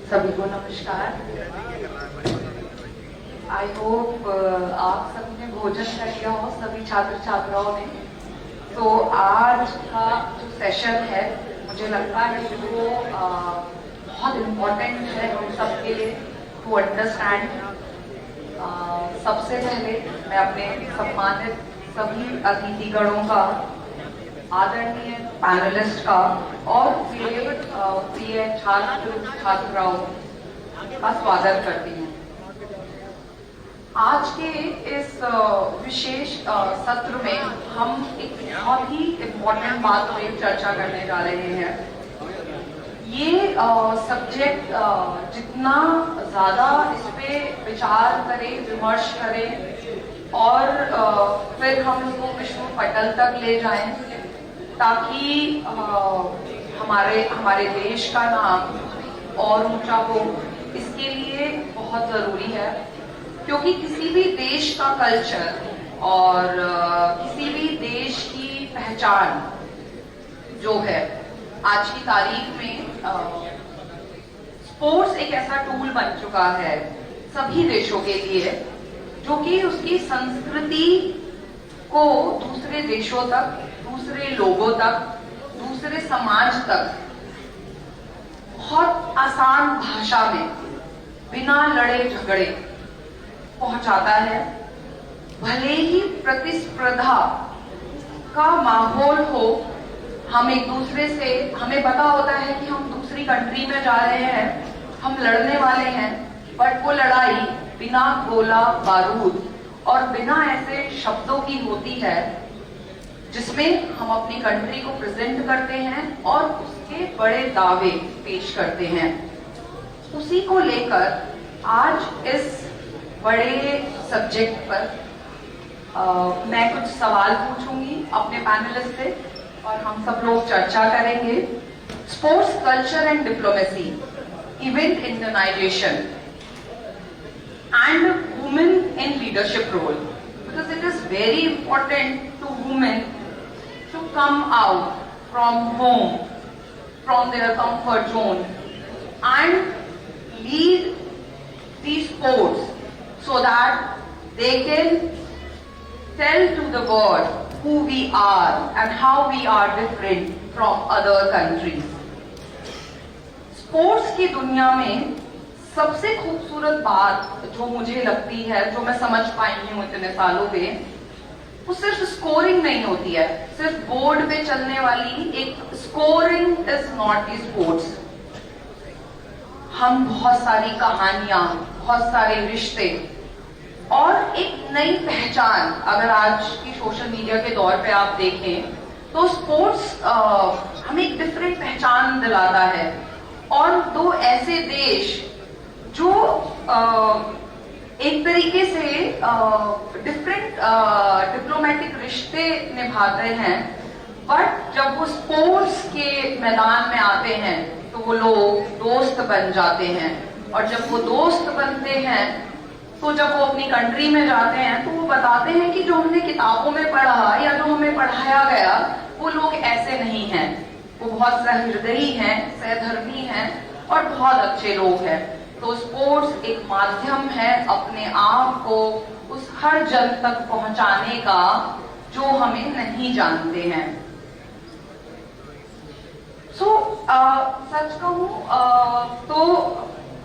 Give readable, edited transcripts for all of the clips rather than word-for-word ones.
सभी को नमस्कार। आई होप आप सभी ने भोजन कर लिया हो, सभी छात्र छात्राओं ने। तो आज का जो सेशन है मुझे लगता है कि वो बहुत इम्पोर्टेंट है हम सबके लिए टू अंडरस्टैंड। सबसे पहले मैं अपने सम्मानित सभी अतिथिगणों का, आदरणीय पैनलिस्ट का और प्रिय छात्र छात्राओं का स्वागत करती हूँ। आज के इस विशेष सत्र में हम एक बहुत ही इम्पोर्टेंट बात पे चर्चा करने जा रहे हैं। ये सब्जेक्ट जितना ज्यादा इस पे विचार करें, विमर्श करें और फिर हम इसको विश्व पटल तक ले जाएं, ताकि हमारे देश का नाम और ऊंचा हो, इसके लिए बहुत जरूरी है। क्योंकि किसी भी देश का कल्चर और किसी भी देश की पहचान जो है, आज की तारीख में स्पोर्ट्स एक ऐसा टूल बन चुका है सभी देशों के लिए, जो कि उसकी संस्कृति को दूसरे देशों तक, दूसरे लोगों तक, दूसरे समाज तक बहुत आसान भाषा में बिना लड़े झगड़े पहुंचाता है। भले ही प्रतिस्पर्धा का माहौल हो, हम एक दूसरे से, हमें पता होता है कि हम दूसरी कंट्री में जा रहे हैं, हम लड़ने वाले हैं, बट वो लड़ाई बिना गोला बारूद और बिना ऐसे शब्दों की होती है जिसमें हम अपनी कंट्री को प्रेजेंट करते हैं और उसके बड़े दावे पेश करते हैं। उसी को लेकर आज इस बड़े सब्जेक्ट पर मैं कुछ सवाल पूछूंगी अपने पैनलिस्ट से और हम सब लोग चर्चा करेंगे। Sports culture and diplomacy, event इंडोनाइजेशन and women in leadership role, because it is very important to women to come out from home, from their comfort zone and lead these sports so that they can tell to the world who we are and how we are different from other countries. Sports की दुनिया में सबसे खूबसूरत बात जो मुझे लगती है, जो मैं समझ पाई हूँ इतने सालों में, वो सिर्फ स्कोरिंग नहीं होती है, सिर्फ बोर्ड पे चलने वाली एक scoring is not the sports. हम बहुत सारी कहानियां, बहुत सारे रिश्ते और एक नई पहचान, अगर आज की सोशल मीडिया के दौर पे आप देखें तो स्पोर्ट्स हमें एक डिफरेंट पहचान दिलाता है। और दो ऐसे देश जो एक तरीके से डिफरेंट डिप्लोमेटिक रिश्ते निभाते हैं, बट जब वो स्पोर्ट्स के मैदान में आते हैं तो वो लोग दोस्त बन जाते हैं। और जब वो दोस्त बनते हैं तो जब वो अपनी कंट्री में जाते हैं तो वो बताते हैं कि जो हमने किताबों में पढ़ा या जो हमें पढ़ाया गया वो लोग ऐसे नहीं हैं, वो बहुत सहृदयी हैं, सहधर्मी हैं और बहुत अच्छे लोग हैं। तो स्पोर्ट्स एक माध्यम है अपने आप को उस हर जन तक पहुंचाने का जो हमें नहीं जानते हैं। सच कहूं तो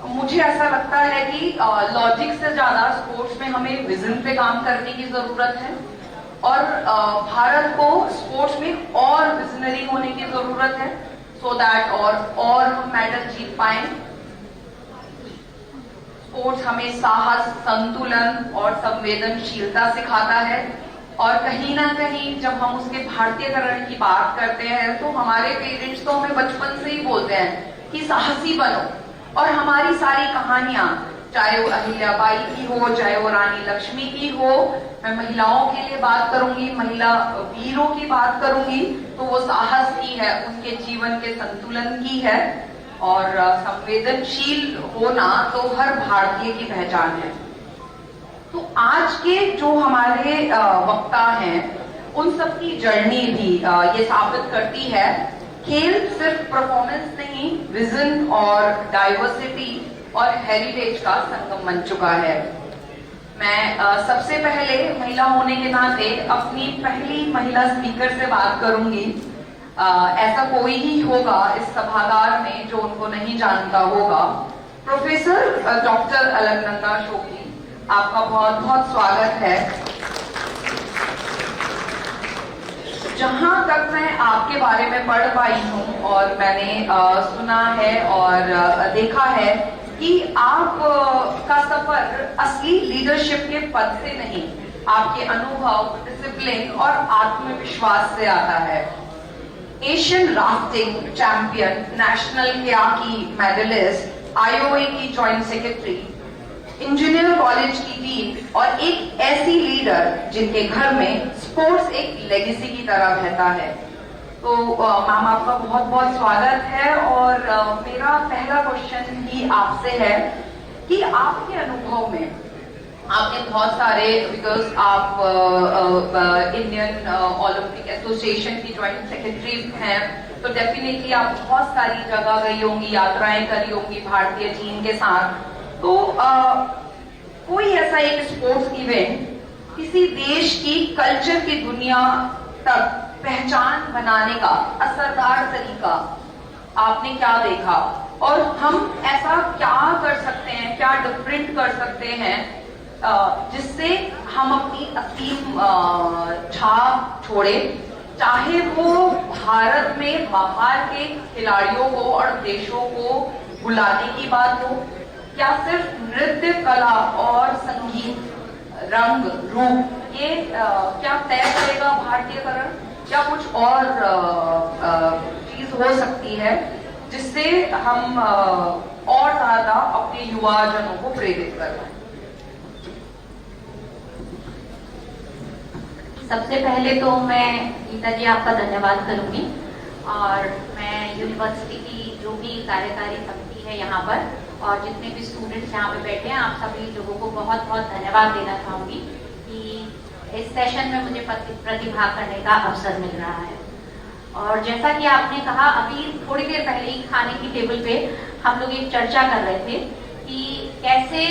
मुझे ऐसा लगता है कि लॉजिक से ज्यादा स्पोर्ट्स में हमें विजन पे काम करने की जरूरत है और भारत को स्पोर्ट्स में और विजनरी होने की जरूरत है, सो दैट और हम मेडल जीत पाए। स्पोर्ट्स हमें साहस, संतुलन और संवेदनशीलता सिखाता है और कहीं ना कहीं जब हम उसके भारतीयकरण की बात करते हैं तो हमारे पेरेंट्स तो हमें बचपन से ही बोलते हैं कि साहसी बनो। और हमारी सारी कहानियां, चाहे वो अहिल्याबाई की हो, चाहे वो रानी लक्ष्मी की हो, मैं महिलाओं के लिए बात करूंगी, महिला वीरों की बात करूंगी, तो वो साहस की है, उनके जीवन के संतुलन की है। और संवेदनशील होना तो हर भारतीय की पहचान है। तो आज के जो हमारे वक्ता हैं उन सबकी जर्नी भी ये साबित करती है खेल सिर्फ परफॉर्मेंस नहीं, विजन और डाइवर्सिटी और हेरिटेज का संगम बन चुका है। मैं सबसे पहले महिला होने के नाते अपनी पहली महिला स्पीकर से बात करूंगी। ऐसा कोई ही होगा इस सभागार में जो उनको नहीं जानता होगा। प्रोफेसर डॉक्टर अलकनंदा शोकी, आपका बहुत बहुत स्वागत है। जहां तक मैं आपके बारे में पढ़ पाई हूं और मैंने सुना है और देखा है कि आप का सफर असली लीडरशिप के पद से नहीं, आपके अनुभव, डिसिप्लिन और आत्मविश्वास से आता है। एशियन राफ्टिंग चैंपियन, नेशनल कयाकी मेडलिस्ट, आईओए की जॉइंट सेक्रेटरी, इंजीनियर कॉलेज की डीन और एक ऐसी लीडर जिनके घर में स्पोर्ट्स एक लेगेसी की तरह रहता है। तो मैम, आपका बहुत बहुत स्वागत है। और मेरा पहला क्वेश्चन ही आपसे है कि आपके अनुभव में आपने बहुत सारे, बिकॉज आप इंडियन ओलंपिक एसोसिएशन की ज्वाइंट सेक्रेटरी हैं, तो डेफिनेटली आप बहुत सारी जगह गई होंगी, यात्राएं करी होंगी भारतीय टीम के साथ। तो कोई ऐसा एक स्पोर्ट्स इवेंट किसी देश की कल्चर की दुनिया तक पहचान बनाने का असरदार तरीका आपने क्या देखा, और हम ऐसा क्या कर सकते हैं, क्या डिफरेंट कर सकते हैं जिससे हम अपनी असीम छाप छोड़े, चाहे वो भारत में बाहर के खिलाड़ियों को और देशों को बुलाने की बात हो, क्या सिर्फ नृत्य कला और संगीत, रंग रूप, ये क्या तय करेगा भारतीयकरण, या कुछ और चीज हो सकती है जिससे हम और ज्यादा अपने युवा जनों को प्रेरित कर पाए? सबसे पहले तो मैं गीता जी आपका धन्यवाद करूंगी, और मैं यूनिवर्सिटी की जो भी कार्यकारी समिति है यहाँ पर और जितने भी स्टूडेंट्स यहाँ पे बैठे हैं, आप सभी लोगों को बहुत बहुत धन्यवाद देना चाहूंगी कि इस सेशन में मुझे प्रतिभाग करने का अवसर मिल रहा है। और जैसा कि आपने कहा, अभी थोड़ी देर पहले ही खाने की टेबल पे हम लोग एक चर्चा कर रहे थे कि कैसे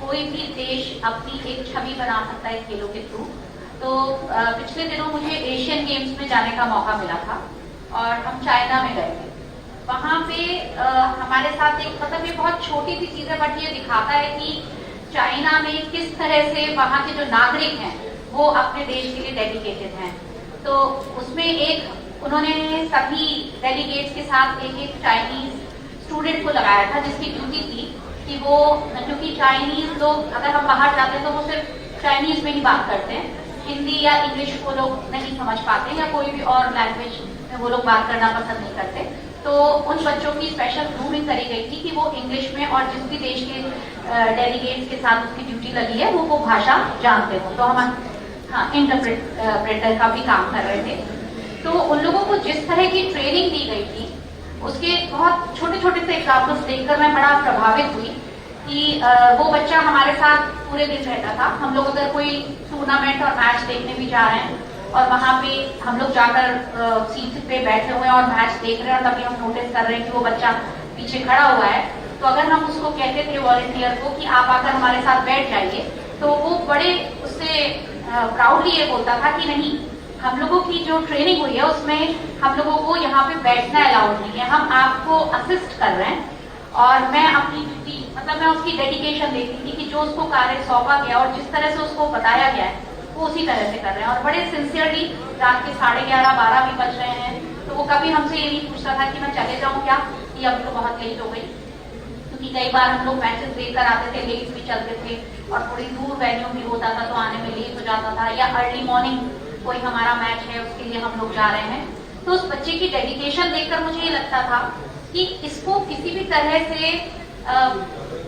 कोई भी देश अपनी एक छवि बना सकता है खेलों के थ्रू। तो पिछले दिनों मुझे एशियन गेम्स में जाने का मौका मिला था और हम चाइना में गए थे। वहां पे हमारे साथ एक, मतलब ये बहुत छोटी सी चीज है बट ये दिखाता है कि चाइना में किस तरह से वहां के जो नागरिक हैं वो अपने देश के लिए डेडिकेटेड हैं। तो उसमें एक उन्होंने सभी डेलीगेट्स के साथ एक चाइनीज स्टूडेंट को लगाया था जिसकी ड्यूटी थी कि वो, क्योंकि चाइनीज लोग अगर हम बाहर जाते हैं तो वो सिर्फ चाइनीज में ही बात करते हैं, हिंदी या इंग्लिश वो लोग नहीं समझ पाते या कोई भी और लैंग्वेज में वो लोग बात करना पसंद नहीं करते। तो उन बच्चों की स्पेशल ग्रूमिंग करी गई थी कि वो इंग्लिश में और जिस भी देश के डेलीगेट्स के साथ उसकी ड्यूटी लगी है वो भाषा जानते हो। तो हम इंटरप्रेटर का भी काम कर रहे थे। तो उन लोगों को जिस तरह की ट्रेनिंग दी गई थी उसके बहुत छोटे छोटे से एग्जाम्पल्स देखकर मैं बड़ा प्रभावित हुई कि वो बच्चा हमारे साथ पूरे दिन रहता था। हम लोग अगर कोई टूर्नामेंट और मैच देखने भी जा रहे हैं और वहां पे हम लोग जाकर सीट पे बैठे हुए हैं और मैच देख रहे हैं और तभी हम नोटिस कर रहे हैं कि वो बच्चा पीछे खड़ा हुआ है, तो अगर हम उसको कहते थे वॉलंटियर को कि आप आकर हमारे साथ बैठ जाइए, तो वो बड़े उससे प्राउडली ये बोलता था कि नहीं, हम लोगों की जो ट्रेनिंग हुई है उसमें हम लोगों को यहाँ पे बैठना अलाउड नहीं है, हम आपको असिस्ट कर रहे हैं। और मैं अपनी ड्यूटी, मतलब मैं उसकी डेडिकेशन देखती थी कि जो उसको कार्य सौंपा गया और जिस तरह से उसको बताया गया है वो उसी तरह से कर रहे हैं। और बड़े सिंसियरली रात के 11:30-12 भी बज रहे हैं तो वो कभी हमसे ये नहीं पूछता था कि मैं चले जाऊं क्या, कि अभी तो बहुत लेट हो गई, क्योंकि कई बार हम लोग मैचेस देखकर आते थे, लेट भी चलते थे और थोड़ी दूर वेन्यू भी होता था तो आने में लेट हो जाता था, या अर्ली मॉर्निंग कोई हमारा मैच है उसके लिए हम लोग जा रहे हैं। तो उस बच्चे की डेडिकेशन देखकर मुझे ये लगता था कि इसको किसी भी तरह से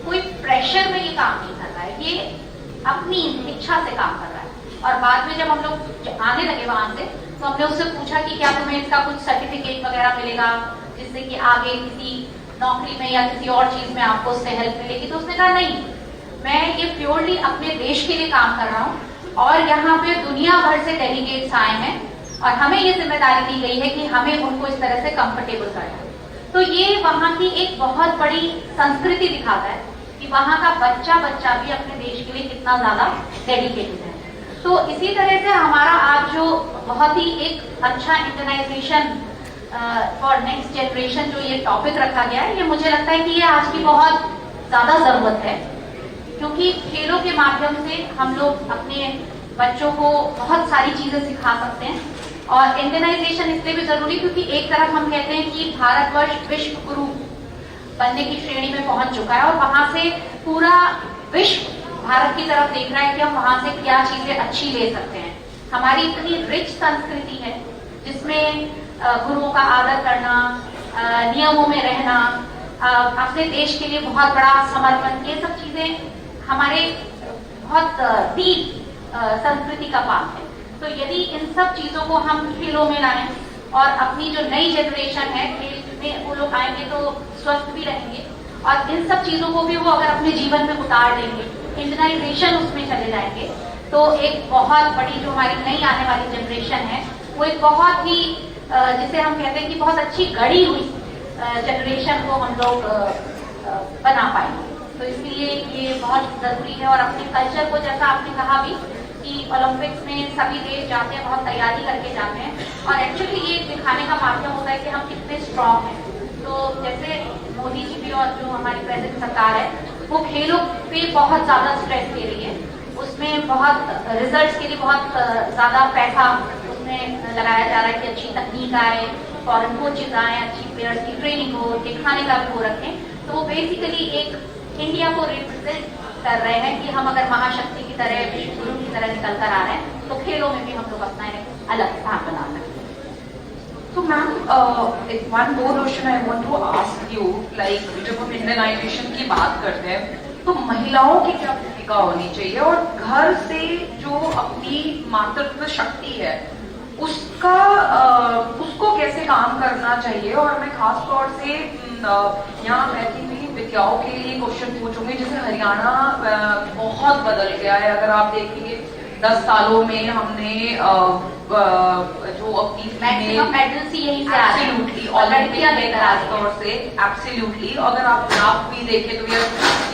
कोई प्रेशर में ये काम नहीं कर रहा है, ये अपनी इच्छा से काम कर रहा है। और बाद में जब हम लोग आने लगे वहां से तो हमने उससे पूछा कि क्या तुम्हें इसका कुछ सर्टिफिकेट वगैरह मिलेगा जिससे कि आगे किसी नौकरी में या किसी और चीज में आपको उससे हेल्प मिलेगी। तो उसने कहा नहीं, मैं ये प्योरली अपने देश के लिए काम कर रहा हूँ और यहाँ पे दुनिया भर से डेलीगेट्स आए हैं और हमें ये जिम्मेदारी दी गई है कि हमें उनको इस तरह से कंफर्टेबल करना है। तो ये वहाँ की एक बहुत बड़ी संस्कृति दिखाता है कि वहाँ का बच्चा भी अपने देश के लिए कितना ज्यादा डेडिकेटेड है। तो इसी तरह से हमारा आज जो बहुत ही एक अच्छा इंडियनाइजेशन फॉर नेक्स्ट जनरेशन जो ये टॉपिक रखा गया है, ये मुझे लगता है कि ये आज की बहुत ज्यादा जरूरत है, क्योंकि खेलों के माध्यम से हम लोग अपने बच्चों को बहुत सारी चीजें सिखा सकते हैं। और इंडियनाइजेशन इसलिए भी जरूरी क्योंकि एक तरफ हम कहते हैं कि भारतवर्ष विश्व गुरु बनने की श्रेणी में पहुंच चुका है और वहां से पूरा विश्व भारत की तरफ देख रहा है कि हम वहां से क्या चीजें अच्छी ले सकते हैं। हमारी इतनी रिच संस्कृति है जिसमें गुरुओं का आदर करना, नियमों में रहना, अपने देश के लिए बहुत बड़ा समर्पण, ये सब चीजें हमारे बहुत डीप संस्कृति का पार्ट है। तो यदि इन सब चीजों को हम खेलों में लाएं और अपनी जो नई जनरेशन है खेल में वो लोग आएंगे तो स्वस्थ भी रहेंगे, और इन सब चीजों को भी वो अगर अपने जीवन में उतार लेंगे, इंडियनाइजेशन उसमें चले जाएंगे, तो एक बहुत बड़ी जो हमारी नई आने वाली जनरेशन है वो एक बहुत ही जिसे हम कहते हैं कि बहुत अच्छी गढ़ी हुई जनरेशन को हम लोग बना पाएंगे। तो इसलिए ये बहुत जरूरी है। और अपने कल्चर को, जैसा आपने कहा भी कि ओलंपिक्स में सभी देश जाते हैं, बहुत तैयारी करके जाते हैं, और एक्चुअली ये दिखाने का माध्यम होता है कि हम कितने स्ट्रांग हैं। तो जैसे मोदी जी भी और जो हमारी प्रेजेंट सरकार है वो खेलों पे बहुत ज्यादा स्ट्रेस दे रही है, उसमें बहुत रिजल्ट्स के लिए बहुत ज्यादा पैसा उसमें लगाया जा रहा है कि अच्छी तकनीक आए, फॉरेन कोचेज आए, अच्छी प्लेयर्स की ट्रेनिंग हो, दिखाने का भी वो रखें। तो वो बेसिकली एक इंडिया को रिप्रेजेंट कर रहे हैं कि हम अगर महाशक्ति की तरह, विश्व गुरु की तरह निकल कर आ रहे हैं, तो खेलों में भी हम लोग अपना एक अलग स्थान बना सकते हैं। तो ma'am, one more question I want to ask you, like जब हम इंडियनाइजेशन की बात करते हैं तो महिलाओं की क्या भूमिका होनी चाहिए, और घर से जो अपनी मातृत्व शक्ति है उसको कैसे काम करना चाहिए। और मैं खास तौर से यहाँ बैठी हुई विद्याओं के लिए क्वेश्चन पूछूंगी। जैसे हरियाणा बहुत बदल गया है, अगर आप देखेंगे 10 सालों में हमने जो अपनी मेडल्स यही से आ रहे हैं, लड़कियां लेकर खासतौर से एब्सोल्युटली, अगर आप ग्राफ भी देखें तो we are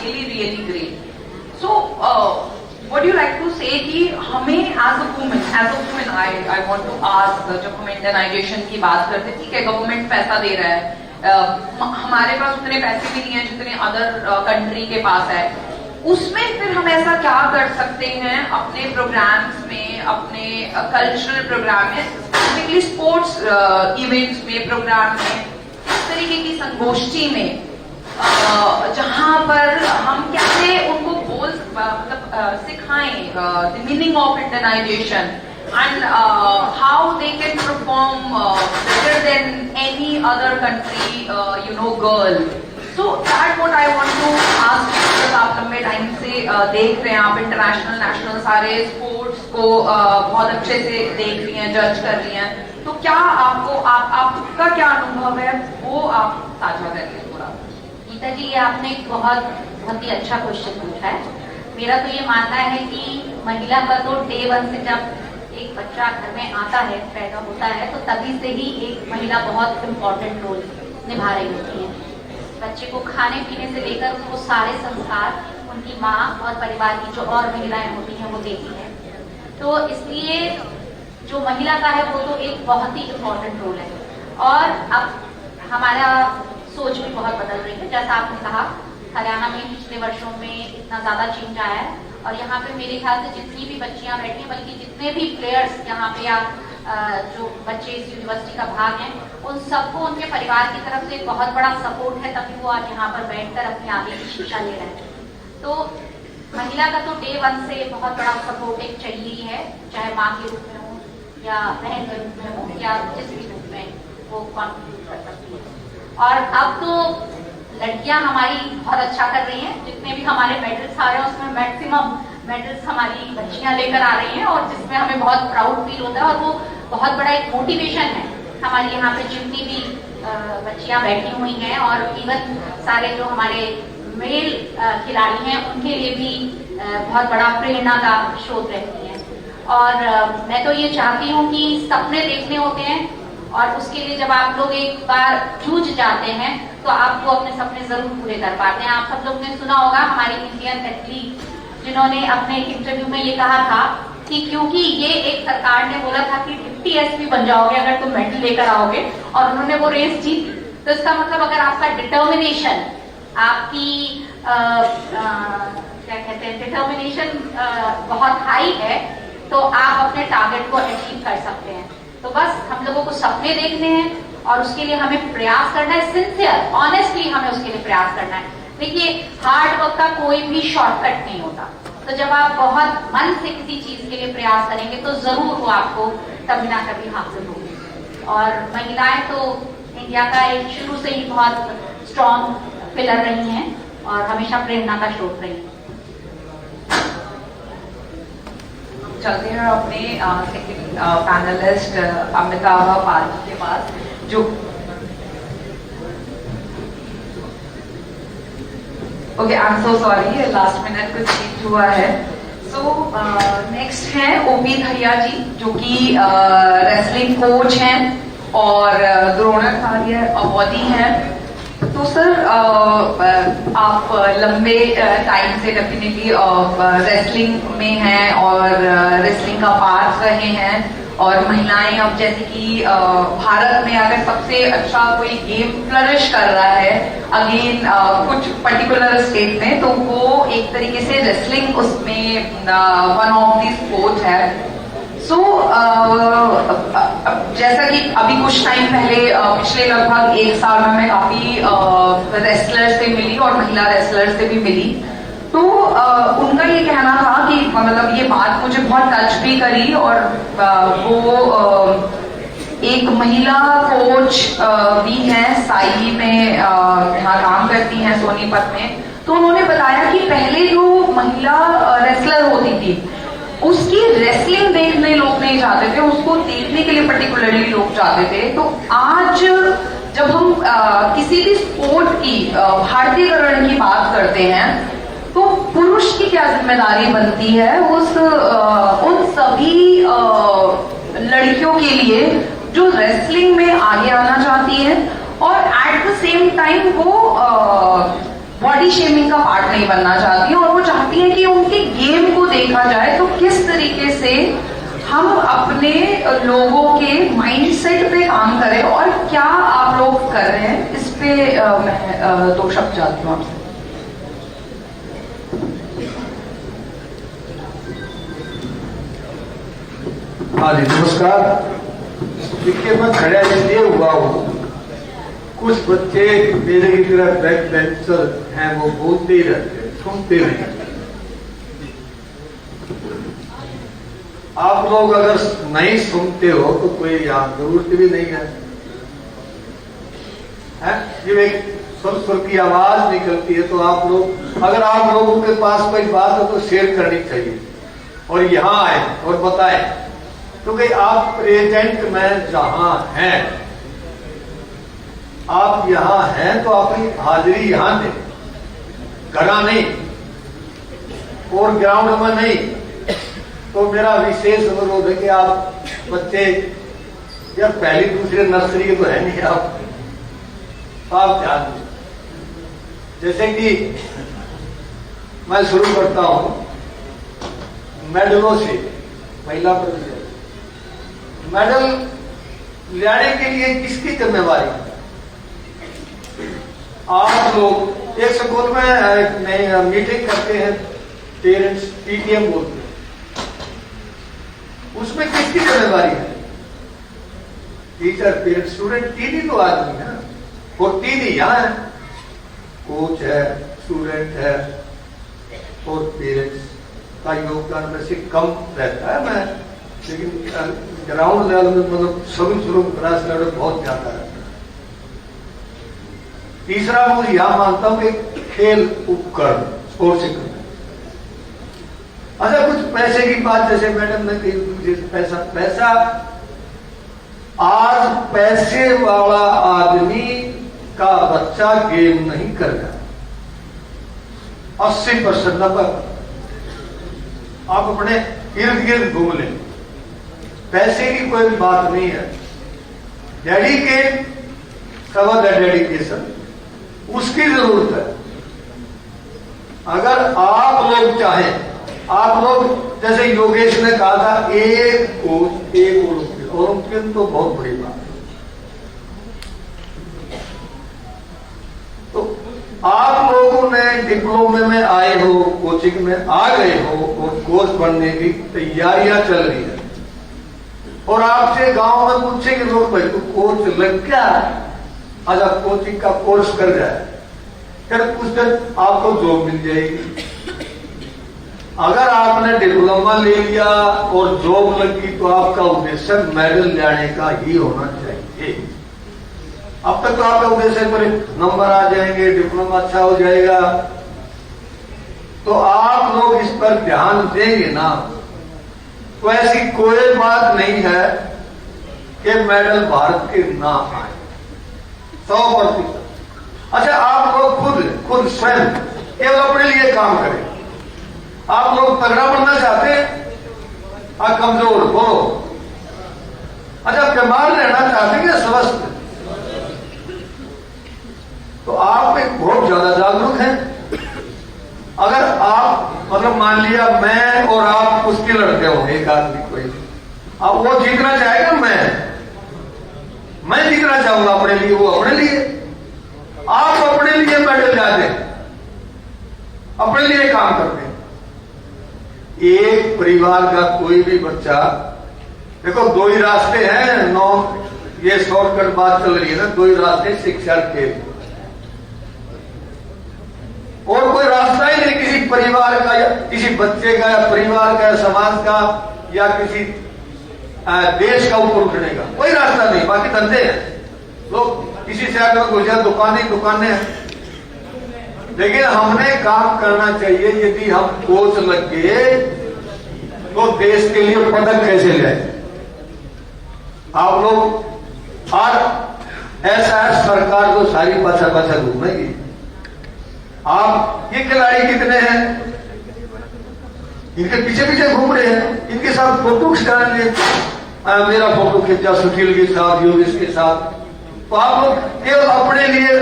really really great. So what do you like to say कि हमें as a women I want to ask, जब हम इंडियनाइजेशन की बात करते हैं, ठीक है गवर्नमेंट पैसा दे रहा है, हमारे पास उतने पैसे भी नहीं है जितने अदर कंट्री के पास है, उसमें फिर हम ऐसा क्या कर सकते हैं अपने प्रोग्राम्स में, अपने कल्चरल प्रोग्राम में, स्पेसिफिकली स्पोर्ट्स इवेंट्स में, प्रोग्राम में, इस तरीके की संगोष्ठी में जहां पर हम कैसे उनको मतलब सिखाएं the meaning of Indianisation and how they can perform better than any other country, girl. So that what I want to ask, because आप लंबे टाइम से देख रहे हैं, आप इंटरनेशनल नेशनल सारे स्पोर्ट्स को बहुत अच्छे से देख रही हैं, जज कर रही हैं, तो क्या आपका क्या अनुभव है वो आप साझा करिए थोड़ा। गीता जी, ये आपने एक बहुत ही अच्छा क्वेश्चन पूछा है। मेरा तो ये मानना है कि महिला का तो डे 1 से जब एक बच्चा घर में आता है, पैदा होता है, तो तभी से ही एक महिला बहुत इम्पोर्टेंट रोल निभा रही होती है। बच्चे को खाने पीने से लेकर उसको सारे संस्कार उनकी माँ और परिवार की जो और महिलाएं होती हैं वो देती हैं। तो इसलिए जो महिला का है वो तो एक बहुत ही इम्पोर्टेंट रोल है। और अब हमारा सोच भी बहुत बदल रही है। जैसा आपने कहा, हरियाणा में पिछले वर्षों में इतना ज्यादा चेंज आया है, और यहाँ पे मेरे ख्याल से जितनी भी बच्चियां बैठी हैं, बल्कि जितने भी प्लेयर्स यहाँ पे या जो बच्चे इस यूनिवर्सिटी का भाग हैं, उन सबको उनके परिवार की तरफ से एक बहुत बड़ा सपोर्ट है, तभी वो आज यहाँ पर बैठकर अपनी आगे की शिक्षा ले रहे हैं। तो महिला का तो डे 1 से बहुत बड़ा सपोर्ट एक चाहिए ही है, चाहे माँ के रूप में हो या बहन के रूप में हो या जिस भी रूप में वो कॉन्ट्रीब्यूट कर सकती है। और अब तो लड़कियां हमारी बहुत अच्छा कर रही हैं, जितने भी हमारे मेडल्स आ रहे हैं उसमें मैक्सिमम मेडल्स हमारी बच्चियां लेकर आ रही हैं, और जिसमें हमें बहुत प्राउड फील होता है, और वो बहुत बड़ा एक मोटिवेशन है हमारी यहाँ पे जितनी भी बच्चियां बैठी हुई हैं, और इवन सारे जो हमारे मेल खिलाड़ी हैं उनके लिए भी बहुत बड़ा प्रेरणा का स्रोत रहती है। और मैं तो ये चाहती हूँ कि सपने देखने होते हैं और उसके लिए जब आप लोग एक बार जूझ जाते हैं तो आपको अपने सपने जरूर पूरे कर पाते हैं। आप सब लोग ने सुना होगा हमारी इंडियन एथलीट जिन्होंने अपने इंटरव्यू में ये कहा था कि क्योंकि ये एक सरकार ने बोला था कि डिप्टी एसपी बन जाओगे अगर तुम मेडल लेकर आओगे, और उन्होंने वो रेस जीती। तो इसका मतलब अगर आपका डिटर्मिनेशन, आपकी क्या कहते हैं, डिटर्मिनेशन बहुत हाई है तो आप अपने टारगेट को अचीव कर सकते हैं। तो बस हम लोगों को सपने देखने हैं और उसके लिए हमें प्रयास करना है, सिंसियर ऑनेस्टली हमें उसके लिए प्रयास करना है। देखिए, हार्ड वर्क का कोई भी शॉर्टकट नहीं होता, तो जब आप बहुत मन से किसी चीज के लिए प्रयास करेंगे तो जरूर वो आपको कभी ना कभी हासिल होगी। और महिलाएं तो इंडिया का एक शुरू से ही बहुत स्ट्रॉन्ग पिलर रही हैं और हमेशा प्रेरणा का स्रोत रही हैं। चलते हैं अपने सेकंड पैनलिस्ट अमिताभ पाल के पास, जो okay, I am so sorry, last minute कुछ चेंज हुआ है। सो नेक्स्ट है ओपी धरिया जी, जो कि रेसलिंग कोच हैं और द्रोणाचार्य अवॉर्डी हैं। तो सर, आप लंबे टाइम से डेफिनेटली रेसलिंग में हैं और रेसलिंग का पार्ट रहे हैं, और महिलाएं अब जैसे कि भारत में अगर सबसे अच्छा कोई गेम फ्लरिश कर रहा है अगेन कुछ पर्टिकुलर स्टेट में, तो वो एक तरीके से रेसलिंग उसमें वन ऑफ दी स्पोर्ट है। सो जैसा कि अभी कुछ टाइम पहले पिछले लगभग एक साल में मैं काफी रेसलर से मिली और महिला रेसलर से भी मिली, तो उनका ये कहना था कि मतलब ये बात मुझे बहुत टच भी करी, और वो एक महिला कोच भी हैं साई में, यहाँ काम करती हैं सोनीपत में। तो उन्होंने बताया कि पहले जो महिला रेसलर होती थी उसकी रेसलिंग देखने लोग नहीं जाते थे, उसको देखने के लिए पर्टिकुलरली लोग जाते थे। तो आज जब हम किसी भी स्पोर्ट की भारतीयकरण की बात करते हैं तो पुरुष की क्या जिम्मेदारी बनती है उन सभी लड़कियों के लिए जो रेसलिंग में आगे आना चाहती हैं और एट द सेम टाइम वो बॉडी शेमिंग का पार्ट नहीं बनना चाहती हैं, और वो चाहती हैं कि उनके गेम को देखा जाए। तो किस तरीके से हम अपने लोगों के माइंडसेट पे काम करें और क्या आप लोग कर रहे हैं, इस पे मैं 2 शब्द चाहती हूँ आपसे। हाँ जी, नमस्कार। देखिए, मैं खड़ा इसलिए हुआ हूँ, कुछ बच्चे मेरे की तरह बैक बेंचर हैं, वो बोलते ही रहते, सुनते नहीं। आप लोग अगर नहीं सुनते हो तो कोई यहाँ जरूरत भी नहीं है। जब एक सुर की आवाज निकलती है तो आप लोग, अगर आप लोगों के पास कोई बात हो तो शेयर करनी चाहिए और यहाँ आए और बताएं, क्योंकि आप प्रेजेंट में जहां हैं, आप यहां हैं तो अपनी हाजिरी यहां दें, घरा नहीं और ग्राउंड में नहीं। तो मेरा विशेष अनुरोध है कि आप बच्चे, या पहली दूसरे नर्सरी के तो है नहीं, आप ध्यान दें। जैसे कि मैं शुरू करता हूं मेडलों से। महिला प्रतिशत मेडल लाने के लिए किसकी जिम्मेवारी? आप लोग एक स्कूल में मीटिंग करते हैं, पेरेंट्स पीटीएम बोलते हैं, उसमें किसकी जिम्मेवारी है? टीचर, पेरेंट्स, स्टूडेंट, 3 ही तो आदमी है, और 3 ही यहाँ है, कोच है, स्टूडेंट है और पेरेंट्स का योगदान वैसे कम रहता है। मैं लेकिन ग्राउंड लेवल में मतलब शुरू प्रयास लेवल बहुत ज्यादा है। तीसरा मैं यह मानता हूं कि खेल उपकरण, स्पोर्ट्स इक्विपमेंट। अच्छा, कुछ पैसे की बात जैसे मैडम ने कही, पैसा आज पैसे वाला आदमी का बच्चा गेम नहीं करेगा। 80% 90%। आप अपने इर्द गिर्द घूम लें, पैसे की कोई बात नहीं है। डेडिकेट कवर द डेडिकेशन, उसकी जरूरत है। अगर आप लोग चाहें, आप लोग जैसे योगेश ने कहा था, एक कोच एक ओलंपियन तो बहुत बड़ी बात है। तो आप लोगों ने डिप्लोमे में आए हो, कोचिंग में आ गए हो और कोर्स पढ़ने की तैयारियां चल रही है, और आपसे गांव में पूछेंगे लोग, भाई तू कोच लग गया, आज आप कोचिंग का कोर्स कर जाए, फिर कुछ दिन आपको जॉब मिल जाएगी। अगर आपने डिप्लोमा ले लिया और जॉब लगी तो आपका उद्देश्य मेडल लाने का ही होना चाहिए। अब तक तो आपका उद्देश्य पर नंबर आ जाएंगे, डिप्लोमा अच्छा हो जाएगा, तो आप लोग इस पर ध्यान देंगे ना, तो ऐसी कोई बात नहीं है कि मेडल भारत के ना आए, 100%। अच्छा, आप लोग खुद स्वयं केवल अपने लिए काम करें। आप लोग तगड़ा बनना चाहते हैं और कमजोर बोलो, अच्छा बीमार रहना चाहते हैं स्वस्थ, तो आप एक बहुत ज्यादा जागरूक हैं। अगर आप मतलब मान लिया मैं और आप कुश्ती लड़ते हो, एक आदमी कोई, अब वो जीतना चाहेगा, मैं जीतना चाहूंगा अपने लिए, वो अपने लिए, आप अपने लिए मेडल ला दें, अपने लिए काम करते हैं। एक परिवार का कोई भी बच्चा, देखो दो ही रास्ते हैं, ये शॉर्टकट बात चल रही है ना, दो ही रास्ते, शिक्षा के, और कोई रास्ता ही नहीं किसी परिवार का या किसी बच्चे का या परिवार का या समाज का या किसी देश का ऊपर उठने का, कोई रास्ता नहीं। बाकी धंधे हैं, लोग किसी शहर में घुस जाए, दुकानें हैं, लेकिन हमने काम करना चाहिए। यदि हम कोच लग गए तो देश के लिए पदक कैसे लाए आप लोग, और ऐसा है सरकार तो सारी पाछा घूमेगी। आप ये खिलाड़ी कितने हैं, इनके पीछे घूम रहे हैं, इनके साथ फोटो खिंचाएंगे, मेरा फोटो खींचा सुशील के साथ, योगेश के साथ, तो आप लोग केवल अपने लिए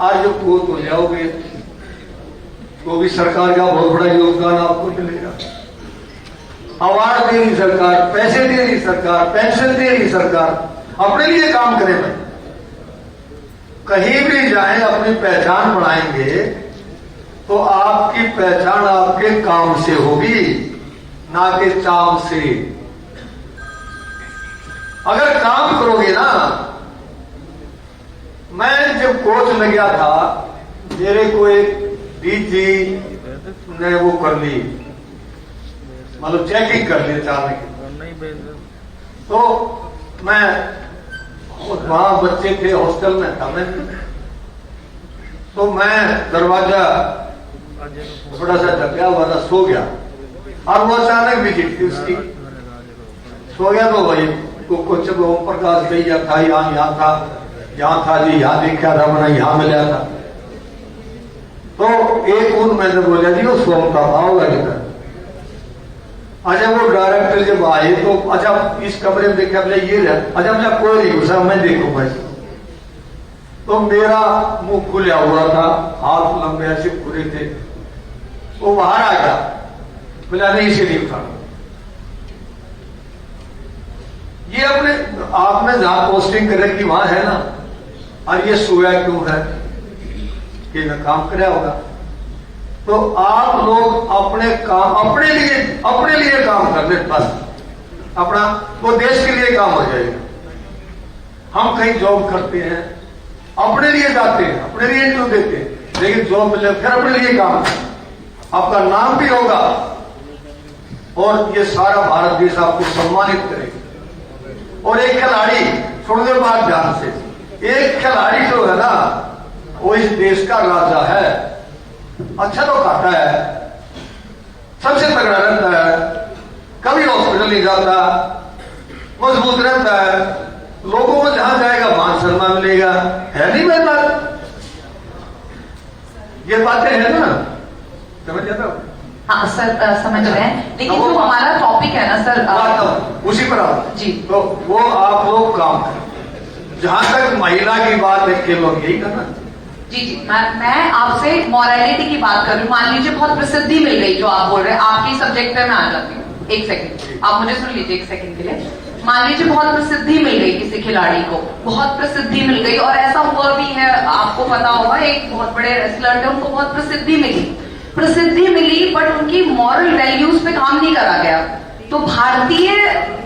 आज जो कोच हो जाओगे तो भी सरकार का बहुत बड़ा योगदान आपको मिलेगा। अवार्ड दे रही सरकार, पैसे दे रही सरकार, पेंशन दे रही सरकार, अपने लिए काम करें भाई। कहीं भी जाएं अपनी पहचान बढ़ाएंगे तो आपकी पहचान आपके काम से होगी, ना कि चाम से। अगर काम करोगे ना, मैं जब कोच लग गया था, मेरे को एक डीजी ने वो कर ली, मतलब चेकिंग कर ली चालने की, तो मैं वहां बच्चे थे, हॉस्टल में था मैं, तो मैं दरवाजा थोड़ा सा ढका हुआ था, सो गया, और वो अचानक विजिट थी उसकी, सो गया तो वही कुछ ओम प्रकाश भैया था, यहाँ था जी, यहाँ देखा था, मैंने यहाँ मिला था, तो एक उन मैंने बोला जी वो सोमता था होगा किधर। अच्छा वो डायरेक्टर जब आए तो अच्छा इस कमरे में देखा, बोले ये रहा, अच्छा मुझे कोई नहीं घुसा, मैं देखूंगा इसको। तो मेरा मुंह खुला हुआ था, हाथ लंबे ऐसे खुले थे, वो बाहर आ गया, बोला नहीं इसे नहीं उठाना। ये अपने आपने जहां पोस्टिंग कर रखी वहां है ना, और ये सोया क्यों है, कि न काम कराया होगा। तो आप लोग अपने काम अपने लिए काम कर ले, बस अपना वो देश के लिए काम हो जाएगा। हम कहीं जॉब करते हैं, अपने लिए जाते हैं, अपने लिए इंटरव्यू देते हैं, लेकिन जॉब मिले फिर अपने लिए काम, आपका नाम भी होगा और ये सारा भारत देश आपको सम्मानित करेगा। और एक खिलाड़ी, सुन लो बात ध्यान से, एक खिलाड़ी जो है ना वो इस देश का राजा है, अच्छा तो खाता है, सबसे तगड़ा रहता है, कभी हॉस्पिटल नहीं जाता, मजबूत रहता है, लोगों में जहां जाएगा मान सम्मान मिलेगा, है नहीं मेरी बात, ये बातें है ना, समझ जाता हूं। हाँ सर, समझ रहे हैं, लेकिन जो हमारा टॉपिक है ना सर, उसी पर आओ जी। तो वो आप लोग काम करें। जहां तक महिला की बात है के लोग यही करना। जी जी, मैं आपसे मॉरलिटी की बात कर रही हूँ। मान लीजिए बहुत प्रसिद्धि मिल गई, जो आप बोल रहे हैं, आपकी सब्जेक्ट पे मैं आ जाती हूँ। एक सेकंड आप मुझे सुन लीजिए, एक सेकंड के लिए। मान लीजिए बहुत प्रसिद्धि मिल गई किसी खिलाड़ी को, बहुत प्रसिद्धि मिल गई, और ऐसा हुआ भी है, आपको पता होगा, एक बहुत बड़े रेसलर थे, उनको बहुत प्रसिद्धि मिली, बट उनकी मॉरल वैल्यूज पे काम नहीं करा गया। तो भारतीय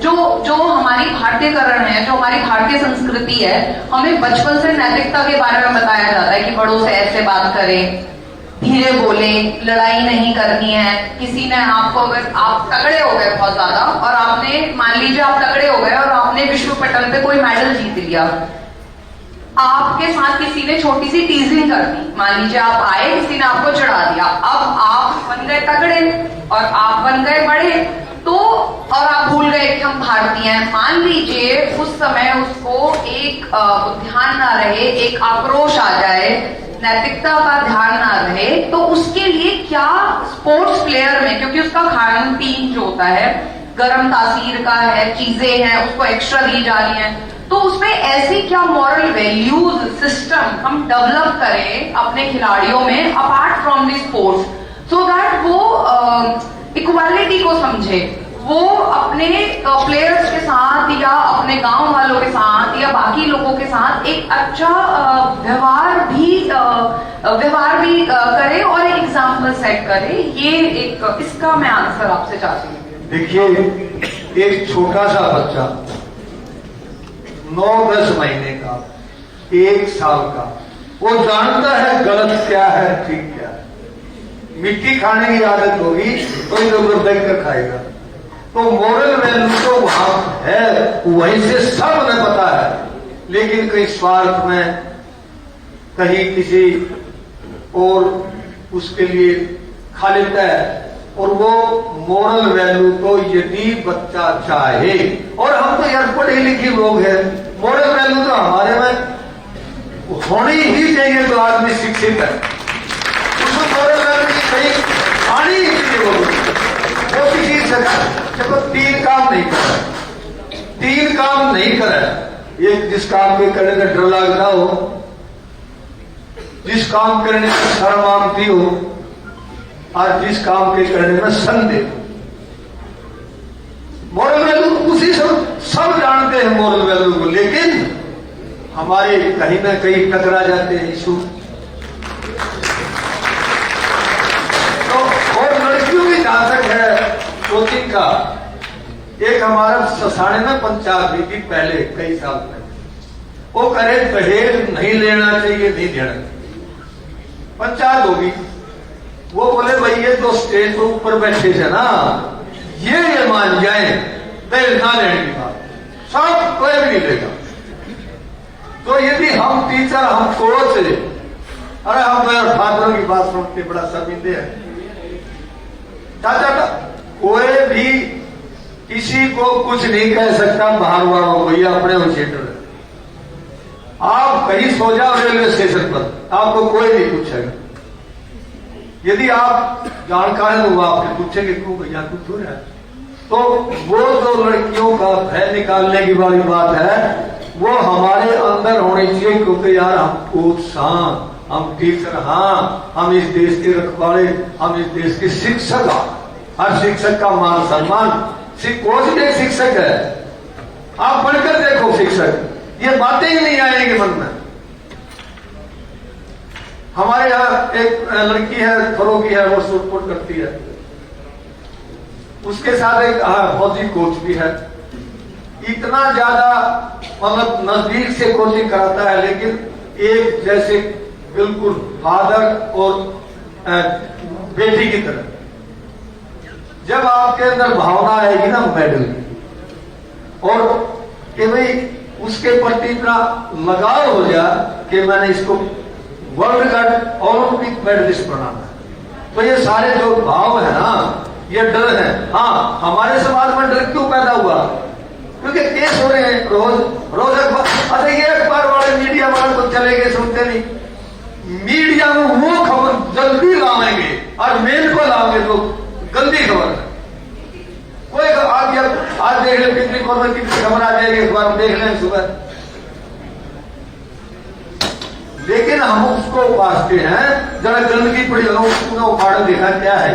जो हमारी भारतीयकरण है, जो हमारी भारतीय संस्कृति है, हमें बचपन से नैतिकता के बारे में बताया जाता है कि बड़ों से ऐसे बात करें, धीरे बोले, लड़ाई नहीं करनी है। किसी ने आपको, अगर आप तगड़े हो गए बहुत ज्यादा, और आपने, मान लीजिए आप तगड़े हो गए और आपने विश्व पटल पे कोई मेडल जीत लिया, आपके साथ किसी ने छोटी सी टीजिंग कर दी, मान लीजिए आप आए, किसी ने आपको चढ़ा दिया, अब आप बन गए तगड़े और आप बन गए बड़े, तो और आप भूल गए कि हम भारतीय हैं। मान लीजिए उस समय उसको एक ध्यान ना रहे, एक आक्रोश आ जाए, नैतिकता का ध्यान ना रहे, तो उसके लिए क्या स्पोर्ट्स प्लेयर में, क्योंकि उसका खान पीन जो होता है गर्म तासीर का है, चीजें हैं, उसको एक्स्ट्रा दी जा रही हैं, तो उसमें ऐसी क्या मॉरल वैल्यूज सिस्टम हम डेवलप करें अपने खिलाड़ियों में, apart from the sports, so that वो इक्वालिटी को समझे, वो अपने प्लेयर्स के साथ या अपने गांव वालों के साथ या बाकी लोगों के साथ एक अच्छा व्यवहार भी करे और एक एग्जाम्पल सेट करे। ये एक, इसका मैं आंसर आपसे चाहती हूँ। देखिए, एक छोटा सा बच्चा 9-10 महीने का, 1 साल का, वो जानता है गलत क्या है, ठीक क्या है। मिट्टी खाने की आदत होगी तो इधर उधर देख कर खाएगा। तो मोरल वैल्यू तो वहां है, वहीं से सब ने पता है, लेकिन कहीं स्वार्थ में, कहीं किसी और उसके लिए खा लेता है। और वो मोरल वैल्यू तो यदि बच्चा चाहे, और हम तो यार पढ़े लिखे लोग हैं, मोरल वैल्यू तो हमारे में होनी ही चाहिए, तो आदमी शिक्षित है, उसको मोरल वैल्यू की कहीं आनी ही चाहिए। वो किसी सरकार देखो 3 काम नहीं कर रहा, 3 काम नहीं कर रहा। एक, जिस काम के करने का डर लग रहा हो, जिस काम करने की शर्म आती हो, और जिस काम के करने में संदेह। मोरल वैल्यू उसी सब जानते हैं मोरल वैल्यू को, लेकिन हमारे कहीं ना कहीं टकरा जाते हैं इशू। तो और लड़कियों की जहां तक है कोचिंग का, एक हमारा ससाने में पंचायत हुई थी पहले, कई साल पहले, वो करे दहेज नहीं लेना चाहिए, नहीं देना चाहिए, पंचायत होगी। वो बोले भाई ये तो स्टेज पर ऊपर बैठे थे ना, ये मान जाए दहेज ना लेने की बात, सब कोई भी नहीं लेगा। तो यदि हम टीचर, हम कोच, अरे हम तो यार फादरों की बात सुनते बड़ा शर्मिंदे हैं। चाचा कोई भी किसी को कुछ नहीं कह सकता, बाहर वालों को, ये अपने थिएटर है। आप कहीं सो जाओ रेलवे स्टेशन पर, आपको कोई नहीं पूछेगा। यदि आप जानकार हैं तो वो आपसे पूछेंगे क्यों भैया कुछ हो रहा है। तो वो जो लड़कियों का भय निकालने की वाली बात है, वो हमारे अंदर होनी चाहिए, क्योंकि यार हम कोच, हम टीचर, हम इस देश के रखवाले, हम इस देश के शिक्षक। हर शिक्षक का मान सम्मान, कोच भी एक शिक्षक है। आप पढ़कर देखो शिक्षक, ये बातें ही नहीं आएंगी मन में। हमारे यहाँ एक लड़की है, फरोगी है, वो शूट करती है, उसके साथ एक फौजी कोच भी है। इतना ज्यादा मतलब नजदीक से कोचिंग कराता है, लेकिन एक जैसे बिल्कुल फादर और बेटी की तरह। जब आपके अंदर भावना आएगी ना मेडल की, और कि भाई उसके प्रति इतना लगाव हो जाए कि मैंने इसको वर्ल्ड का ओलंपिक मेडलिस्ट बनाना है, तो ये सारे जो भाव है ना, ये डर है। हाँ, हमारे समाज में डर क्यों पैदा हुआ? क्योंकि केस हो रहे हैं रोज अखबार। अरे ये अखबार वाले, मीडिया वाले तो चले गए, सुनते नहीं। मीडिया में वो खबर जल्दी लाएंगे और मेल को लाएंगे, तो खबर आ जाएगी, एक बार देख लें सुबह। लेकिन हम उसको उपासते हैं, जरा गंदगी पड़ी हो उसको उखाड़ देखा क्या है।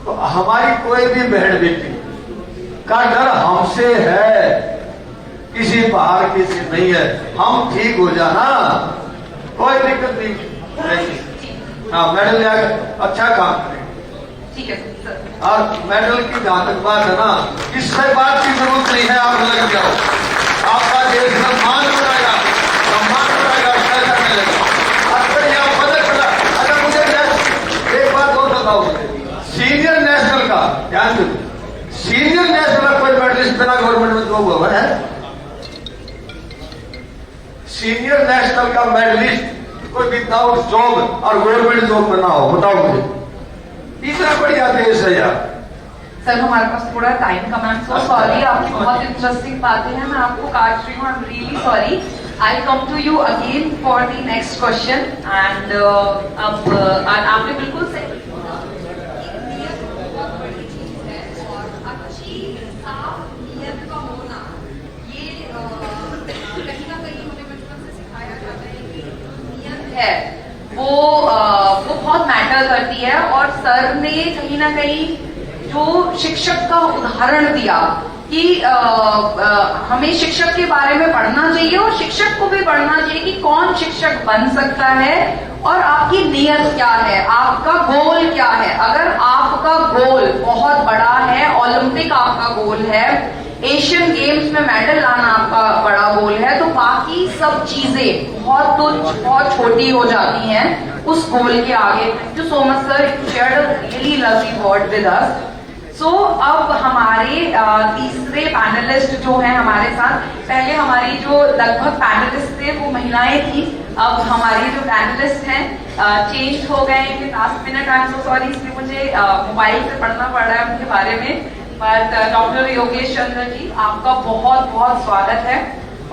तो हमारी कोई भी बहन बेटी का डर हमसे है, किसी बाहर किसी नहीं है। हम ठीक हो जाना, कोई दिक्कत नहीं। हाँ, मेडल लेकर अच्छा काम करें। ठीक है सर। और मेडल की जहां तक बात है ना, इससे बात की जरूरत नहीं है, आप लग जाओ, आपका देश सम्मान बढ़ाएगा, अच्छा करने लगेगा। अगर यहाँ पदक पड़ा, अगर मुझे एक बात और बताओ, सीनियर नेशनल का ध्यान दो, सीनियर नेशनल का कोई मेडलिस्ट बिना गवर्नमेंट में जॉब हुआ है? सीनियर नेशनल का मेडलिस्ट कोई विदाउट जॉब और गवर्नमेंट जॉब में ना हो, बताओ मुझे, इतना बढ़िया देश है यार। सर हमारे पास थोड़ा टाइम कम है, सो सॉरी, आपकी बहुत इंटरेस्टिंग बातें हैं, मैं आपको काट रही हूँ, I am really sorry. I come to you again for the next question. And अब आपने बिल्कुल सही, नियत बहुत बड़ी चीज है और अच्छी साफ नियत का होना, ये कहीं ना कहीं हमें बचपन से सिखाया जाता है कि नियत है वो बहुत मैटर करती है। और सर ने कहीं ना कहीं जो शिक्षक का उदाहरण दिया कि हमें शिक्षक के बारे में पढ़ना चाहिए और शिक्षक को भी पढ़ना चाहिए कि कौन शिक्षक बन सकता है और आपकी नियत क्या है, आपका गोल क्या है। अगर आपका गोल बहुत बड़ा है, ओलंपिक आपका गोल है, एशियन गेम्स में मेडल लाना आपका बड़ा गोल है, तो बाकी सब चीजें बहुत तुच्छ, बहुत छोटी हो जाती हैं उस गोल के आगे। Thank you so much sir, you shared a really lovely word with us. So अब हमारे तीसरे पैनलिस्ट जो हैं हमारे साथ, पहले हमारी जो लगभग पैनलिस्ट थे वो महिलाएं थी, अब हमारी जो पैनलिस्ट हैं चेंज हो गए हैं। Last minute, I am so sorry, इसलिए मुझे मोबाइल से पढ़ना पड़ रहा है उनके बारे में। बट डॉक्टर योगेश चंद्र जी, आपका बहुत बहुत स्वागत है।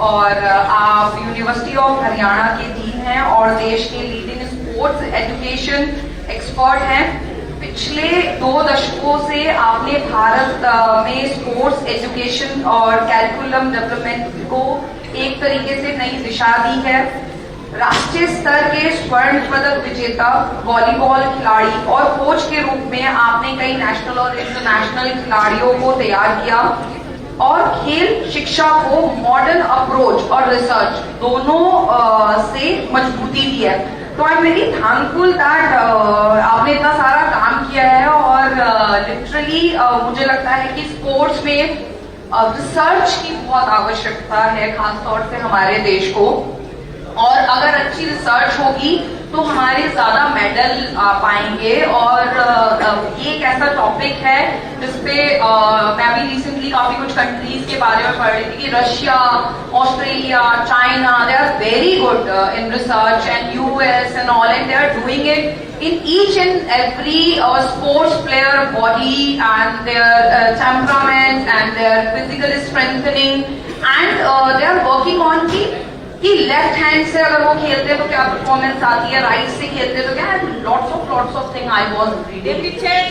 और आप यूनिवर्सिटी ऑफ हरियाणा के डीन हैं और देश के लीडिंग स्पोर्ट्स एजुकेशन एक्सपर्ट हैं। पिछले 2 दशकों से आपने भारत में स्पोर्ट्स एजुकेशन और कैरिकुलम डेवलपमेंट को एक तरीके से नई दिशा दी है। राष्ट्रीय स्तर के स्वर्ण पदक विजेता वॉलीबॉल खिलाड़ी और कोच के रूप में आपने कई नेशनल और इंटरनेशनल खिलाड़ियों को तैयार किया और खेल शिक्षा को मॉडर्न अप्रोच और रिसर्च दोनों से मजबूती दी है। तो I am very thankful that आपने इतना सारा काम किया है और लिटरली मुझे लगता है कि स्पोर्ट्स में रिसर्च की बहुत आवश्यकता है, खासतौर से हमारे देश को। और अगर अच्छी रिसर्च होगी तो हमारे ज्यादा मेडल पाएंगे। और ये एक ऐसा टॉपिक है जिसपे मैं भी रिसेंटली काफी कुछ कंट्रीज के बारे में पढ़ रही थी कि Russia, Australia, China, they are very good in research, and US and all, and they are doing it in each and every sports player body and their temperament and their physical strengthening, and they are working on कि left hand से अगर वो खेलते हैं तो क्या performance आती है, राइट से खेलते हैं तो क्या, lots of thing I was reading.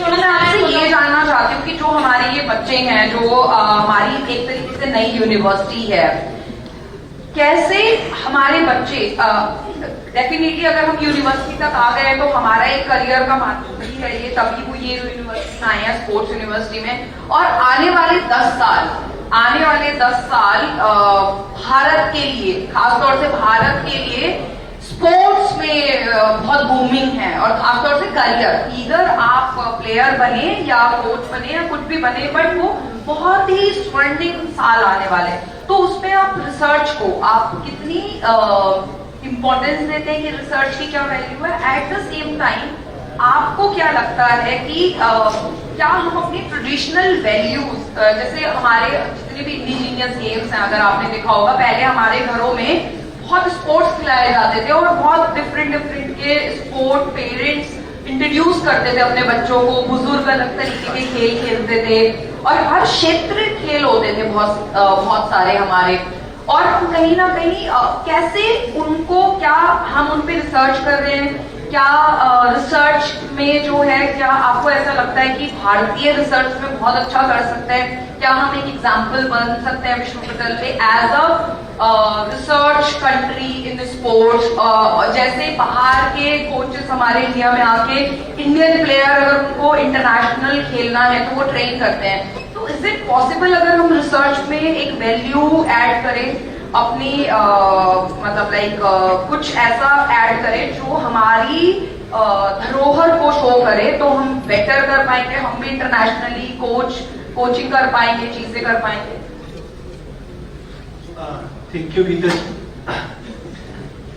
तो मैं आपसे ये जानना चाहती हूँ कि जो हमारे ये बच्चे हैं, जो हमारी एक तरीके से नई यूनिवर्सिटी है, कैसे हमारे बच्चे डेफिनेटली अगर हम यूनिवर्सिटी तक आ गए तो हमारा एक करियर का माध्यम भी है ये, तभी वो ये यूनिवर्सिटी आए हैं स्पोर्ट्स यूनिवर्सिटी में। और आने वाले 10 साल भारत के लिए, खासतौर से भारत के लिए स्पोर्ट्स में बहुत बूमिंग है और खासतौर से करियर, इधर आप प्लेयर बने या कोच बने या कुछ भी बने, बट वो बहुत ही स्वर्णिम साल आने वाले। तो उसमें आप रिसर्च को आप कितनी इंपॉर्टेंस देते हैं कि रिसर्च की क्या वैल्यू है? एट द सेम टाइम आपको क्या लगता है कि क्या हम अपनी ट्रेडिशनल वैल्यूज, जैसे हमारे जितने भी इंडिजीनियस गेम्स हैं, अगर आपने देखा होगा पहले हमारे घरों में बहुत स्पोर्ट्स खिलाए जाते थे और बहुत डिफरेंट के स्पोर्ट पेरेंट्स इंट्रोड्यूस करते थे अपने बच्चों को, बुजुर्ग अलग तरीके के खेल खेलते थे और हर क्षेत्र खेल होते थे बहुत सारे हमारे। और हम कहीं ना कहीं कैसे उनको, क्या हम उन पे रिसर्च कर रहे हैं क्या रिसर्च में जो है, क्या आपको ऐसा लगता है कि भारतीय रिसर्च में बहुत अच्छा कर सकते हैं? क्या हम एक एग्जाम्पल बन सकते हैं विश्वविद्यालय पे as a research country in sports? जैसे बाहर के कोचेस हमारे इंडिया में आके इंडियन प्लेयर अगर उनको इंटरनेशनल खेलना है तो वो ट्रेन करते हैं, तो इज इट पॉसिबल अगर हम रिसर्च में एक वैल्यू ऐड करें अपनी मतलब लाइक कुछ ऐसा ऐड करें जो हमारी धरोहर को शो करे, तो हम बेटर कर पाएंगे, हम भी इंटरनेशनली कोचिंग कर पाएंगे, चीजें कर पाएंगे? थैंक यू गीता जी।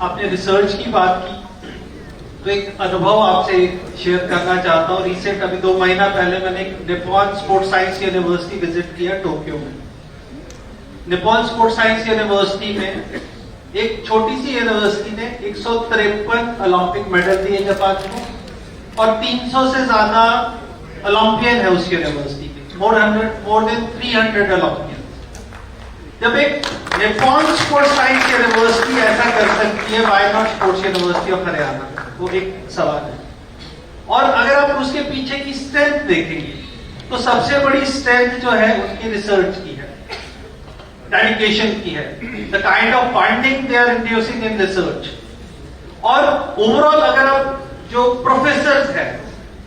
आपने रिसर्च की बात की तो एक अनुभव आपसे शेयर करना चाहता हूँ। रिसेंट अभी 2 महीना पहले मैंने Nippon sports science university visit किया टोक्यो में। निप्पॉन स्पोर्ट्स साइंस यूनिवर्सिटी में, एक छोटी सी यूनिवर्सिटी ने 153 ओलंपिक मेडल दिए जापान को, और 300 से ज्यादा ओलंपियन है उस यूनिवर्सिटी के, मोर देन 300 ओलंपियन। जब एक निप्पॉन स्पोर्ट्स साइंस यूनिवर्सिटी ऐसा कर सकती है, why not sports university of Haryana? वो एक सवाल है। और अगर आप उसके पीछे की स्ट्रेंथ देखेंगे तो सबसे बड़ी स्ट्रेंथ जो है उनकी रिसर्च की है, डेडिकेशन की है, the kind of funding they are inducing in research. और ओवरऑल अगर आप जो प्रोफेसर है,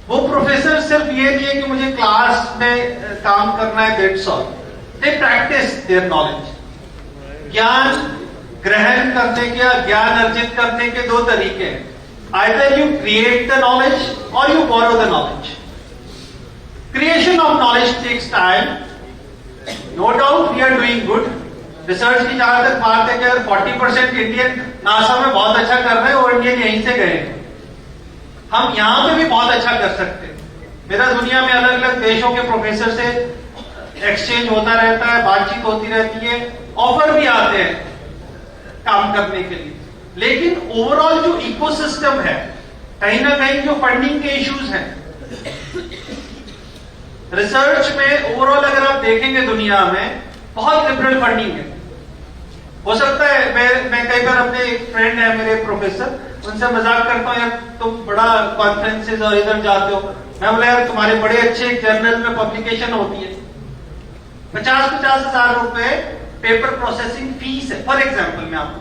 वो प्रोफेसर सिर्फ ये नहीं है कि मुझे क्लास में काम करना है, that's all. They practice their knowledge. ज्ञान ग्रहण करने के या ज्ञान अर्जित करने के 2 तरीके हैं, either you create the knowledge और you borrow the knowledge. Creation of knowledge takes time, no doubt we are doing good. Research की जहां तक बात है कि अगर 40% इंडियन नासा में बहुत अच्छा कर रहे हैं और इंडियन यहीं से गए, हम यहां पे भी बहुत अच्छा कर सकते हैं। मेरा दुनिया में अलग अलग देशों के प्रोफेसर से एक्सचेंज होता रहता है, बातचीत होती रहती है, ऑफर भी आते हैं काम करने के लिए। लेकिन ओवरऑल जो इकोसिस्टम है, कहीं ना कहीं जो फंडिंग के इश्यूज हैं रिसर्च में, ओवरऑल अगर आप देखेंगे दुनिया में बहुत लिबरल फंडिंग है। हो सकता है मैं कई बार अपने एक फ्रेंड है मेरे प्रोफेसर, उनसे मजाक करता हूँ, यार तुम बड़ा कॉन्फ्रेंसेस और इधर जाते हो, मैं बोला यार तुम्हारे बड़े अच्छे जर्नल में पब्लिकेशन होती है, 50-50 हजार रुपए पेपर प्रोसेसिंग फीस है। फॉर एग्जाम्पल मैं आपको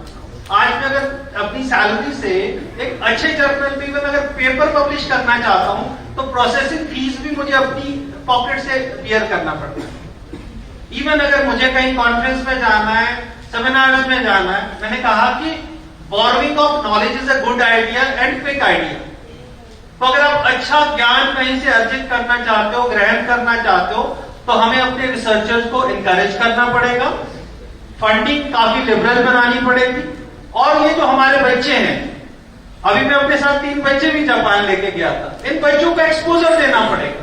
आज मैं अगर अपनी सैलरी से एक अच्छे जर्नल में अगर पेपर पब्लिश करना चाहता हूं तो प्रोसेसिंग फीस भी मुझे अपनी पॉकेट से बियर करना पड़ता है। इवन अगर मुझे कहीं कॉन्फ्रेंस में जाना है, सेमिनार्स में जाना है, मैंने कहा कि borrowing of knowledge is a good idea and quick idea. तो अगर आप अच्छा ज्ञान कहीं से अर्जित करना चाहते हो, ग्रहण करना चाहते हो, तो हमें अपने रिसर्चर्स को इनकरेज करना पड़ेगा, फंडिंग काफी लिबरल बनानी पड़ेगी। और ये जो हमारे बच्चे हैं, अभी मैं अपने साथ 3 बच्चे भी जापान लेके गया था, इन बच्चों को एक्सपोजर देना पड़ेगा।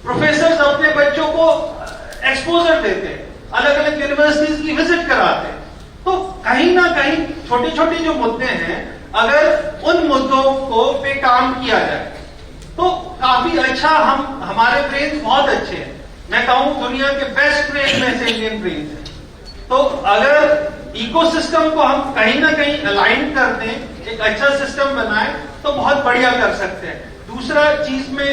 प्रोफेसर अपने बच्चों को एक्सपोजर देते हैं, अलग अलग यूनिवर्सिटीज की विजिट कराते हैं। तो कहीं ना कहीं छोटे छोटे जो मुद्दे हैं, अगर उन मुद्दों को पे काम किया जाए तो काफी अच्छा, हमारे ब्रेन बहुत अच्छे हैं। मैं कहूं दुनिया के बेस्ट ब्रेन में से इंडियन ब्रेन है। तो अगर इकोसिस्टम को हम कहीं ना कहीं अलाइन कर दें, एक अच्छा सिस्टम बनाए, तो बहुत बढ़िया कर सकते हैं। दूसरा चीज में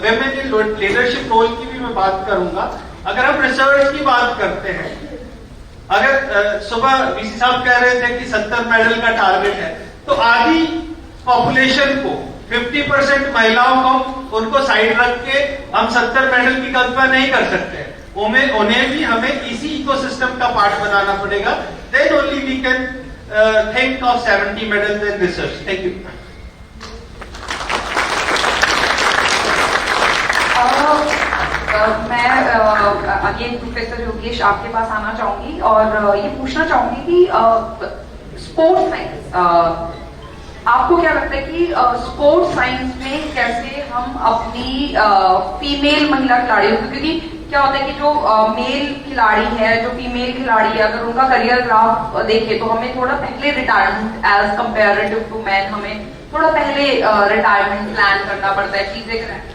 वेमेन इन लीडरशिप रोल की भी मैं बात करूंगा। अगर हम रिसर्च की बात करते हैं, अगर सुबह वीसी साहब कह रहे थे कि 70 मेडल का टारगेट है, तो आधी पॉपुलेशन को 50% महिलाओं को उनको साइड रख के हम 70 मेडल की कल्पना नहीं कर सकते। उन्हें भी हमें इसी इकोसिस्टम का पार्ट बनाना पड़ेगा। Then only we can think of 70 medals in research. Thank you. मैं अगेन प्रोफेसर योगेश आपके पास आना चाहूंगी और ये पूछना चाहूंगी कि स्पोर्ट्स साइंस, आपको क्या लगता है कि स्पोर्ट्स साइंस में कैसे हम अपनी फीमेल महिला खिलाड़ियों को, क्योंकि क्या होता है कि जो मेल खिलाड़ी है, जो फीमेल खिलाड़ी है, अगर उनका करियर ग्राफ देखे तो हमें थोड़ा पहले retirement age comparative to man, हमें थोड़ा पहले रिटायरमेंट प्लान करना पड़ता है, चीजें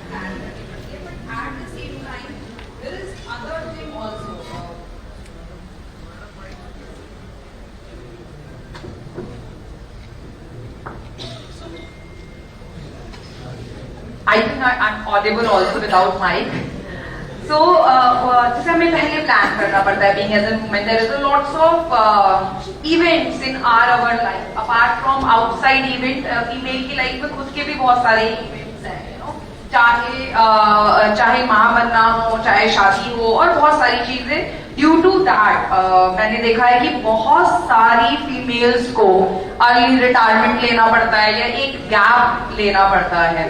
I think I'm audible also without mic. So, जैसे हमें पहले प्लान करना पड़ता है, being as a woman, there is a lots of events in our life. Apart from outside event, female की life में खुद के भी बहुत सारे events हैं, you know. चाहे माँ बनना हो, चाहे शादी हो, और बहुत सारी चीजें. ड्यू टू दैट मैंने देखा है कि बहुत सारी फीमेल्स को अर्ली रिटायरमेंट लेना पड़ता है या एक गैप लेना पड़ता है.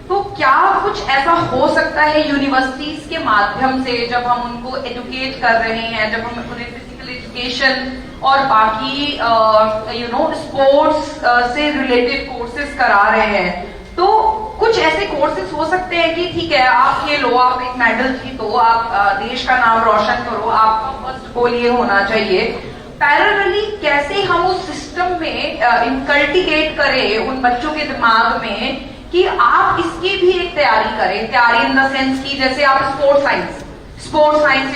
तो क्या कुछ ऐसा हो सकता है यूनिवर्सिटीज के माध्यम से, जब हम उनको एजुकेट कर रहे हैं, जब हम उन्हें फिजिकल एजुकेशन और बाकी स्पोर्ट्स से रिलेटेड कोर्सेज करा रहे हैं, तो कुछ ऐसे कोर्सेज हो सकते हैं कि ठीक है, आप खेलो, आप एक मेडल जीतो, आप देश का नाम रोशन करो, आपका फर्स्ट गोल ये होना चाहिए. पैरेलली कैसे हम उस सिस्टम में इनकल्टिकेट करें उन बच्चों के दिमाग में कि आप इसकी भी एक तैयारी करें. तैयारी इन द सेंस कि जैसे आप स्पोर्ट्स साइंस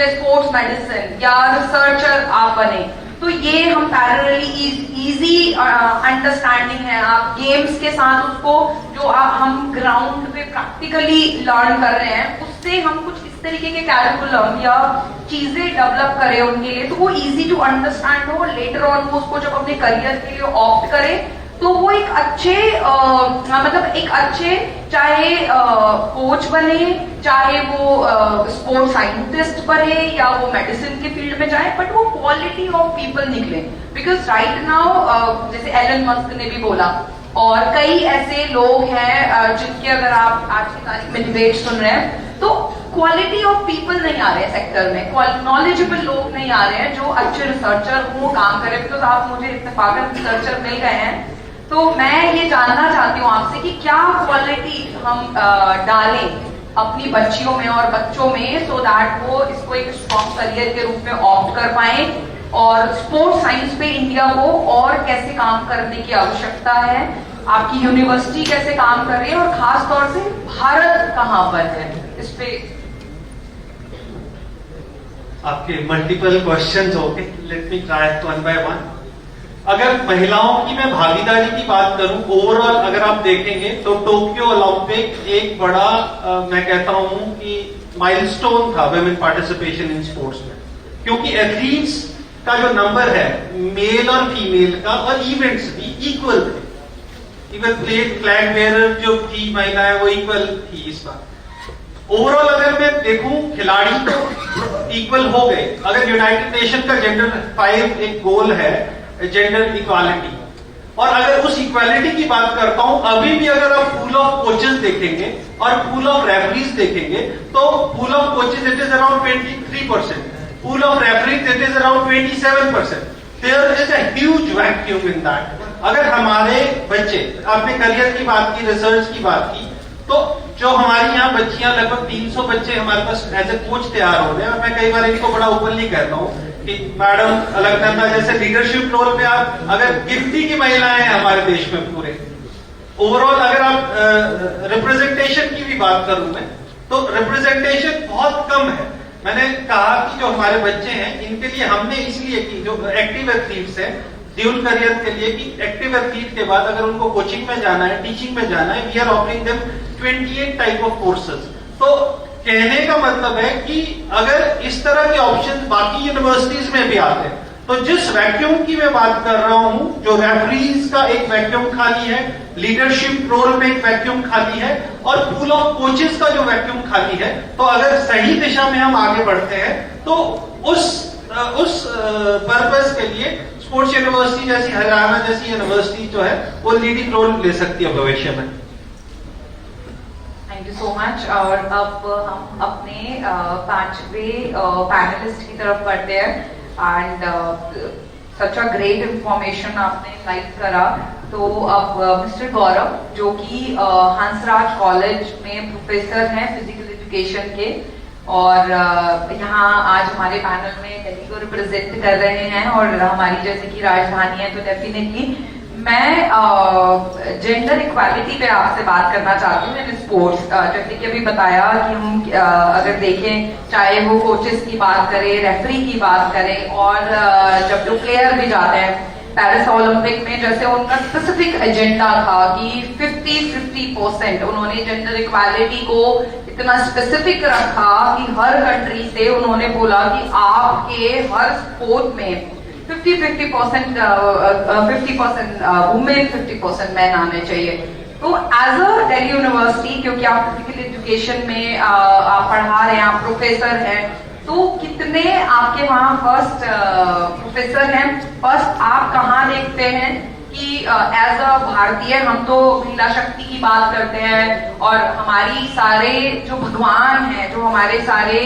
या स्पोर्ट्स मेडिसिन या रिसर्चर आप बने, तो ये हम पैरेलली इजी अंडरस्टैंडिंग है. आप गेम्स के साथ उसको जो हम ग्राउंड पे प्रैक्टिकली लर्न कर रहे हैं, उससे हम कुछ इस तरीके के कैरिकुलम या चीजें डेवलप करें उनके लिए, तो वो इजी टू अंडरस्टैंड हो. लेटर ऑन वो उसको जब अपने करियर के लिए ऑप्ट करें, तो वो एक अच्छे चाहे कोच बने, चाहे वो स्पोर्ट्स साइंटिस्ट बने, या वो मेडिसिन के फील्ड में जाए, बट वो क्वालिटी ऑफ पीपल निकले. बिकॉज राइट नाउ जैसे एलन मस्क ने भी बोला, और कई ऐसे लोग हैं जिनके अगर आप आज की तारीख में डिबेट सुन रहे हैं, तो क्वालिटी ऑफ पीपल नहीं आ रहे हैं सेक्टर में, नॉलेजेबल लोग नहीं आ रहे हैं जो अच्छे रिसर्चर वो काम करें. बिकॉज आप मुझे इत्तेफाकन रिसर्चर मिल गए हैं, तो मैं ये जानना चाहती हूँ आपसे कि क्या क्वालिटी हम डालें अपनी बच्चियों में और बच्चों में, सो दैट वो इसको एक स्ट्रॉन्ग करियर के रूप में ऑप्ट कर पाए. और स्पोर्ट्स साइंस पे इंडिया को और कैसे काम करने की आवश्यकता है, आपकी यूनिवर्सिटी कैसे काम कर रही है, और खास तौर से भारत कहाँ पर है इस पे. आपके मल्टीपल क्वेश्चंस हो गए, let me try one by one. अगर महिलाओं की मैं भागीदारी की बात करूं, ओवरऑल अगर आप देखेंगे तो टोक्यो ओलंपिक एक बड़ा मैं कहता हूं कि माइलस्टोन था वुमेन पार्टिसिपेशन इन स्पोर्ट्स में, क्योंकि एथलीट्स का जो नंबर है मेल और फीमेल का, और इवेंट्स भी इक्वल थे. इवन फ्लैग बेयरर जो थी महिलाएं वो इक्वल थी इस बार. ओवरऑल अगर मैं देखूं खिलाड़ी तो इक्वल हो गए. अगर यूनाइटेड नेशन का जेंडर 5 एक गोल है जेंडर इक्वालिटी, और अगर उस इक्वालिटी की बात करता हूं, अभी भी अगर आप पूल ऑफ कोचेस देखेंगे और पूल ऑफ रेफरीज देखेंगे, तो pool of coaches it is around 23%, pool of referees it is around 27%. There is a huge vacuum in that. अगर हमारे बच्चे, आपने करियर की बात की, रिसर्च की बात की, तो जो हमारी यहाँ बच्चियां लगभग 300 बच्चे हमारे पास एज ए कोच तैयार हो रहे हैं. और मैं कई बार इनको बड़ा ओपनली कहता हूँ कि मैडम अलकनंदा जैसे लीडरशिप रोल पे आप अगर गिनती की महिलाएं हैं हमारे देश में पूरे. ओवरऑल अगर आप रिप्रेजेंटेशन की भी बात करूं मैं, तो रिप्रेजेंटेशन बहुत कम है. मैंने कहा कि जो हमारे बच्चे हैं इनके लिए हमने इसलिए की, जो एक्टिव एथलीट्स हैं ड्यूल करियर के लिए, कि एक्टिव एथलीट के बाद अगर उनको कोचिंग में जाना है, टीचिंग में जाना है, we are offering them 28 type of courses. तो कहने का मतलब है कि अगर इस तरह के ऑप्शन बाकी यूनिवर्सिटीज में भी आते हैं, तो जिस वैक्यूम की मैं बात कर रहा हूं, जो रेफरीज का एक वैक्यूम खाली है, लीडरशिप रोल में एक वैक्यूम खाली है, और पूल ऑफ कोचेस का जो वैक्यूम खाली है, तो अगर सही दिशा में हम आगे बढ़ते हैं, तो उस पर्पस के लिए स्पोर्ट्स यूनिवर्सिटी जैसी, हरियाणा जैसी यूनिवर्सिटी जो है वो लीडिंग रोल ले सकती है भविष्य में. Thank you so much. और अब हम अपने 5वें पैनलिस्ट की तरफ बढ़ते हैं. And such a great information आपने लाइव करा. तो अब मिस्टर गौरव, जो कि हंसराज कॉलेज में प्रोफेसर हैं फिजिकल एजुकेशन के, और यहाँ आज हमारे पैनल में दिल्ली को रिप्रेजेंट कर रहे हैं, और हमारी जैसे कि राजधानी है, तो डेफिनेटली मैं जेंडर इक्वालिटी पे आपसे बात करना चाहती हूँ इन स्पोर्ट्स. जैसे कि अभी बताया कि हम अगर देखें, चाहे वो कोचेस की बात करें, रेफरी की बात करें, और जब जो प्लेयर भी जाते हैं, पेरिस ओलंपिक में जैसे उनका स्पेसिफिक एजेंडा था कि 50-50% उन्होंने जेंडर इक्वालिटी को इतना स्पेसिफिक रखा कि हर कंट्री से उन्होंने बोला कि आपके हर स्पोर्ट में 50% वुमेन 50% मैन आने चाहिए। तो एज अ दिल्ली यूनिवर्सिटी, क्योंकि आप फिजिकल एजुकेशन में आप पढ़ा रहे हैं, आप प्रोफेसर हैं, तो कितने आपके वहाँ फर्स्ट प्रोफेसर हैं, फर्स्ट आप कहाँ देखते हैं कि एज अ भारतीय हम तो महिला शक्ति की बात करते हैं और हमारी सारे जो भगवान हैं, जो हमारे सारे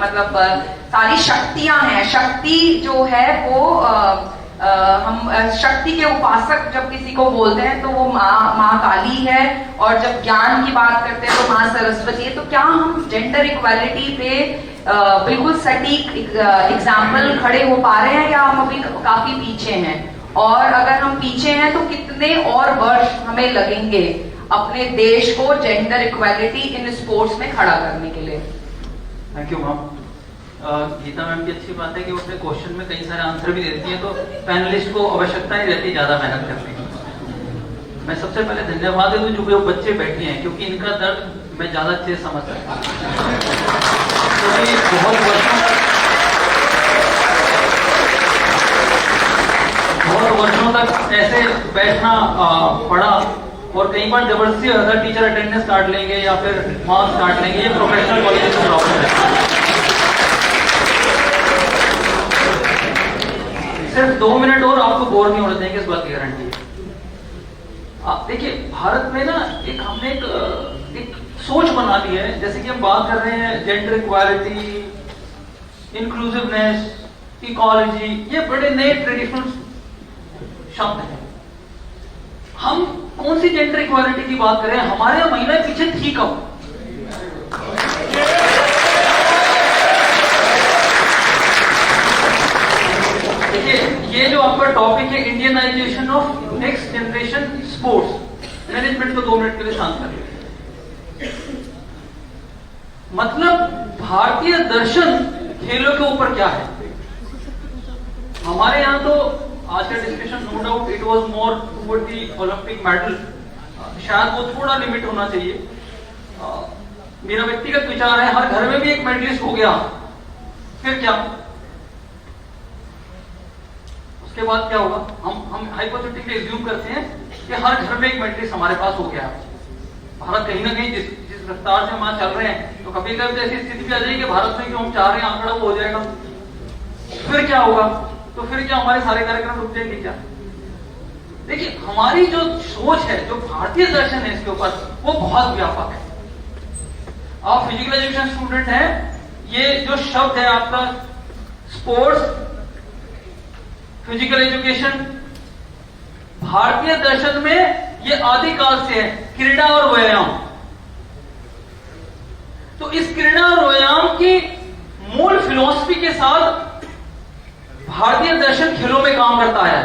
मतलब सारी शक्तियां हैं, शक्ति जो है वो हम शक्ति के उपासक जब किसी को बोलते हैं तो वो माँ काली है, और जब ज्ञान की बात करते हैं तो माँ सरस्वती है। तो क्या हम जेंडर इक्वालिटी पे बिल्कुल सटीक एग्जाम्पल खड़े हो पा रहे हैं, या हम अभी काफी पीछे हैं? और अगर हम पीछे हैं तो कितने और वर्ष हमें लगेंगे अपने देश को जेंडर इक्वालिटी इन स्पोर्ट्स में खड़ा करने के लिए? Thank you ma'am. Geeta ma'am की अच्छी बात है कि वो अपने क्वेश्चन में कई सारे आंसर भी देती है, तो पैनलिस्ट को आवश्यकता नहीं रहती ज्यादा मेहनत करने की। मैं सबसे पहले धन्यवाद दूं जो बच्चे बैठे हैं, क्योंकि इनका दर्द मैं ज्यादा अच्छे से समझ सकता हूँ। बहुत वर्षों तक ऐसे बैठना पड़ा, और कई बार जबरदस्ती होता था टीचर अटेंडेंस काट लेंगे या फिर मार्क्स काट लेंगे। ये प्रोफेशनल कॉलेज में प्रॉब्लम है। सिर्फ 2 मिनट और आपको बोर नहीं होना चाहिए, इस बात की गारंटी है। आप देखिए, भारत में ना हमने एक सोच बना ली है, जैसे कि हम बात कर रहे हैं जेंडर इक्वालिटी, इंक्लूसिवनेस, इकोलॉजी, ये बड़े नए ट्रेडिशनल शब्द हैं। हम कौन सी जेंडर इक्वालिटी की बात कर रहे हैं? हमारे यहाँ महिलाएं पीछे थी कब? देखिए, ये जो आपका टॉपिक है Indianisation of next generation sports management, को 2 मिनट के लिए शांत कर लीजिए। मतलब भारतीय दर्शन खेलों के ऊपर क्या है? हमारे यहाँ तो आज का discussion no doubt it was more toward the Olympic medal, शायद वो थोड़ा लिमिट होना चाहिए। मेरा व्यक्तिगत विचार है, हर घर में भी एक मेडलिस्ट हो गया, फिर क्या? उसके बाद क्या होगा? हम हाइपोथेटिकली एज्यूम करते हैं कि हर घर में एक मेडलिस्ट हमारे पास हो गया। भारत कहीं ना कहीं जिस रफ्तार से हम आज चल रहे हैं, तो कभी कभी ऐसी स्थिति भी आ जाएगी कि भारत में जो हम चाह रहे हैं आंकड़ा वो हो जाएगा, फिर क्या होगा? तो फिर क्या हमारे सारे कार्यक्रम रुक जाएंगे क्या? देखिए, हमारी जो सोच है, जो भारतीय दर्शन है इसके ऊपर, वो बहुत व्यापक है। आप फिजिकल एजुकेशन स्टूडेंट हैं, ये जो शब्द है आपका स्पोर्ट्स, फिजिकल एजुकेशन, भारतीय दर्शन में ये आदिकाल से है, क्रीड़ा और व्यायाम। तो इस क्रीड़ा और व्यायाम की मूल फिलॉसफी के साथ भारतीय दर्शन खेलों में काम करता है।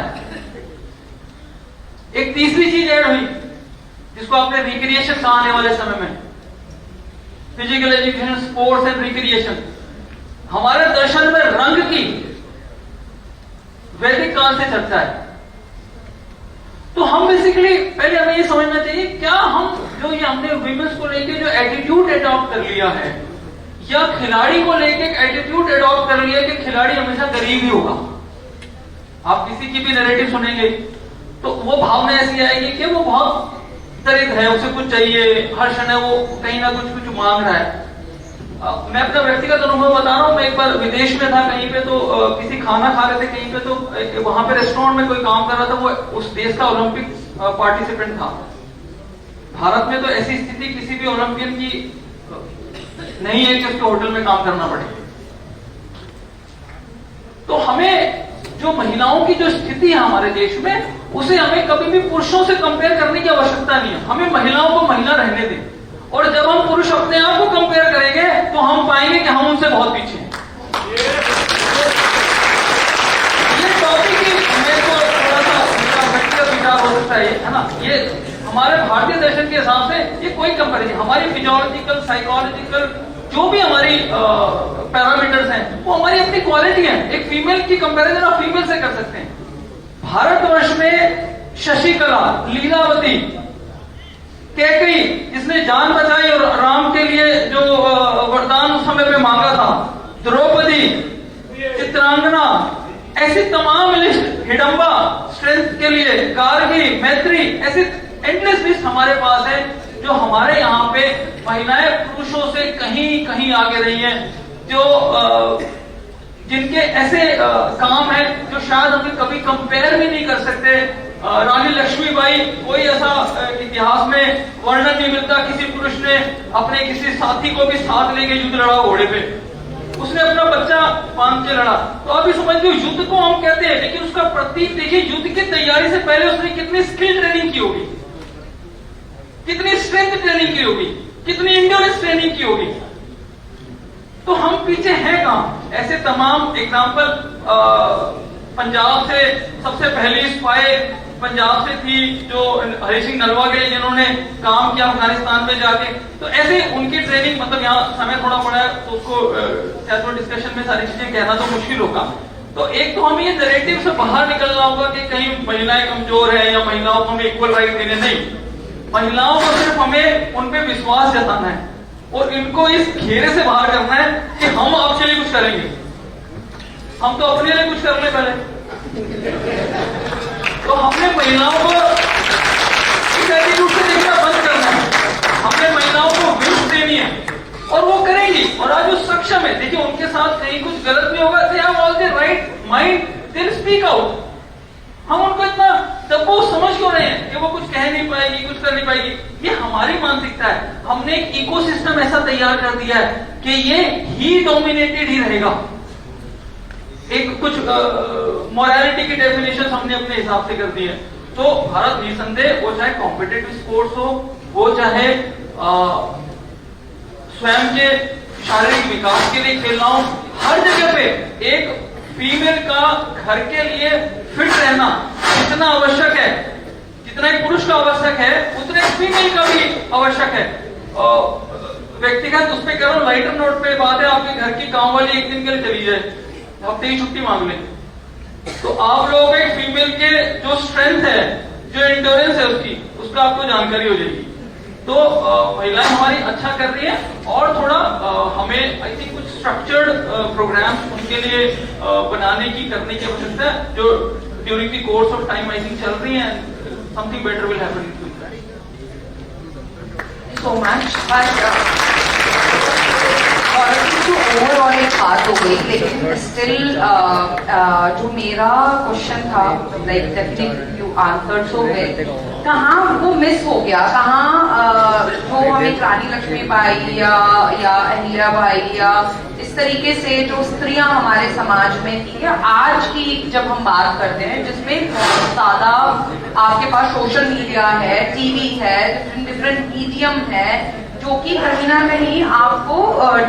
एक तीसरी चीज ऐड हुई, जिसको आपने रिक्रिएशन कहा आने वाले समय में, physical education, sports and recreation. हमारे दर्शन में रंग की वैदिक काल से चर्चा है। तो हम बेसिकली पहले हमें ये समझना चाहिए, क्या हम जो ये हमने विमेंस को लेके जो एटीट्यूड अडॉप्ट कर लिया है, या खिलाड़ी को लेके एटीट्यूड अडॉप्ट कर लिया कि खिलाड़ी हमेशा गरीब ही होगा। आप किसी की भी नैरेटिव सुनेंगे तो वो भावना ऐसी आएगी कि वो बहुत दरिद्र है, उसे कुछ चाहिए, हर क्षण वो कहीं ना कुछ मांग रहा है। मैं अपना व्यक्तिगत अनुभव बता रहा हूं। मैं एक बार विदेश में था कहीं पे, तो किसी खाना खा रहे थे कहीं पे, तो वहां पे रेस्टोरेंट में कोई काम कर रहा था, वो उस देश का ओलंपिक पार्टिसिपेंट था। भारत में तो ऐसी स्थिति किसी भी ओलंपियन की नहीं है कि उसके होटल में काम करना पड़े। तो हमें जो महिलाओं की जो स्थिति है हमारे देश में, उसे हमें कभी भी पुरुषों से कंपेयर करने की आवश्यकता नहीं है। हमें महिलाओं को महिला रहने दें, और जब हम पुरुष अपने आप को कंपेयर करेंगे तो हम पाएंगे कि हम उनसे बहुत पीछे हैं। ये टॉपिक मेरे को थोड़ा सा व्यक्तिगत विचार हो सकता है ना। ये हमारे भारतीय दर्शन के हिसाब से ये कोई कंपेरिजन, हमारी फिजियोलॉजिकल, साइकोलॉजिकल जो भी हमारी पैरामीटर्स हैं, वो हमारी अपनी क्वालिटी है। एक फीमेल की कंपेरिजन आप फीमेल से कर सकते हैं। भारतवर्ष में शशिकला, लीलावती, कैकेयी जिसने जान बचाई और राम के लिए जो वरदान उस समय पे मांगा था, द्रौपदी, चित्रांगना, ऐसी तमाम लिस्ट, हिडंबा स्ट्रेंथ के लिए, गार्गी, मैत्री, ऐसी एंडलेस लिस्ट हमारे पास है जो हमारे यहाँ पे महिलाएं पुरुषों से कहीं कहीं आगे रही हैं, जो जिनके ऐसे काम है जो शायद हम कभी कंपेयर भी नहीं कर सकते। रानी लक्ष्मीबाई, कोई ऐसा इतिहास में वर्णन नहीं मिलता किसी पुरुष ने अपने किसी साथी को भी साथ लेके युद्ध लड़ा घोड़े पे, उसने अपना बच्चा बांध के लड़ा। तो आप ये समझिए युद्ध को हम कहते हैं, लेकिन उसका प्रतीक देखिए, युद्ध की तैयारी से पहले उसने कितनी स्किल ट्रेनिंग की होगी, कितनी स्ट्रेंथ ट्रेनिंग की होगी, कितनी इंड्योरेंस ट्रेनिंग की होगी। तो हम पीछे हैं कहां? ऐसे तमाम एग्जाम्पल। पंजाब से सबसे पहली स्पाई पंजाब से थी जो हरि सिंह नलवा के, जिन्होंने काम किया अफगानिस्तान में जाके। तो ऐसे उनकी ट्रेनिंग, मतलब यहाँ समय थोड़ा बड़ा है तो उसको डिस्कशन में सारी चीजें कहना तो मुश्किल होगा। तो एक तो हमें ये नैरेटिव से बाहर निकलना होगा कि कहीं महिलाएं कमजोर है या महिलाओं को हमें इक्वल राइट देने, नहीं। महिलाओं को सिर्फ हमें उन पे विश्वास जताना है और इनको इस घेरे से बाहर करना है कि हम आपके लिए कुछ करेंगे। हम तो अपने लिए कुछ कर ले पहले। तो हमने महिलाओं को इस एटीट्यूड से देखना बंद करना है। हमने महिलाओं को विश देनी है और वो करेंगी, और आज वो सक्षम है। देखिए उनके साथ कहीं कुछ गलत नहीं होगा, they have all the right mind, they speak out. हम उनको इतना दबाव समझ क्यों रहे हैं कि वो कुछ कह नहीं पाएगी, कुछ कर नहीं पाएगी? ये हमारी मानसिकता है। हमने एक इकोसिस्टम ऐसा तैयार कर दिया है कि ये ही डोमिनेटेड ही रहेगा। एक कुछ मोरालिटी की डेफिनेशन हमने अपने हिसाब से कर दी है। तो भारत निसंदेह, वो चाहे कॉम्पिटिटिव स्पोर्ट्स हो, वो चाहे स्वयं के शारीरिक विकास के लिए खेलना हो, हर जगह पे एक फीमेल का घर के लिए फिट रहना जितना आवश्यक है, जितना एक पुरुष का आवश्यक है, उतना एक फीमेल का भी आवश्यक है। व्यक्तिगत उस पर करो, लाइटर नोट पे बात है, आपके घर की काम वाली एक दिन के लिए चली जाए, हफ्ते की छुट्टी मांग ले, तो आप लोग एक फीमेल के जो स्ट्रेंथ है, जो एंड्योरेंस है उसका आपको जानकारी हो जाएगी। तो महिलाएं हमारी अच्छा कर रही है और थोड़ा हमें आई थिंक कुछ स्ट्रक्चर्ड प्रोग्राम्स उनके लिए बनाने की, करने की आवश्यकता है, जो during the course of time I think चल रही है। Something better will happen in future. So much. तो ओवरऑल एक बात हो गई, लेकिन स्टिल जो मेरा क्वेश्चन था, like definitely you answered so well, कहाँ वो मिस हो गया? कहाँ जो हमें रानी लक्ष्मीबाई या अहिल्याबाई या इस तरीके से जो स्त्रियां हमारे समाज में थी, या आज की जब हम बात करते हैं जिसमें बहुत ज्यादा आपके पास सोशल मीडिया है, टीवी है, डिफरेंट मीडियम है, जो कि कहीं ना कहीं आपको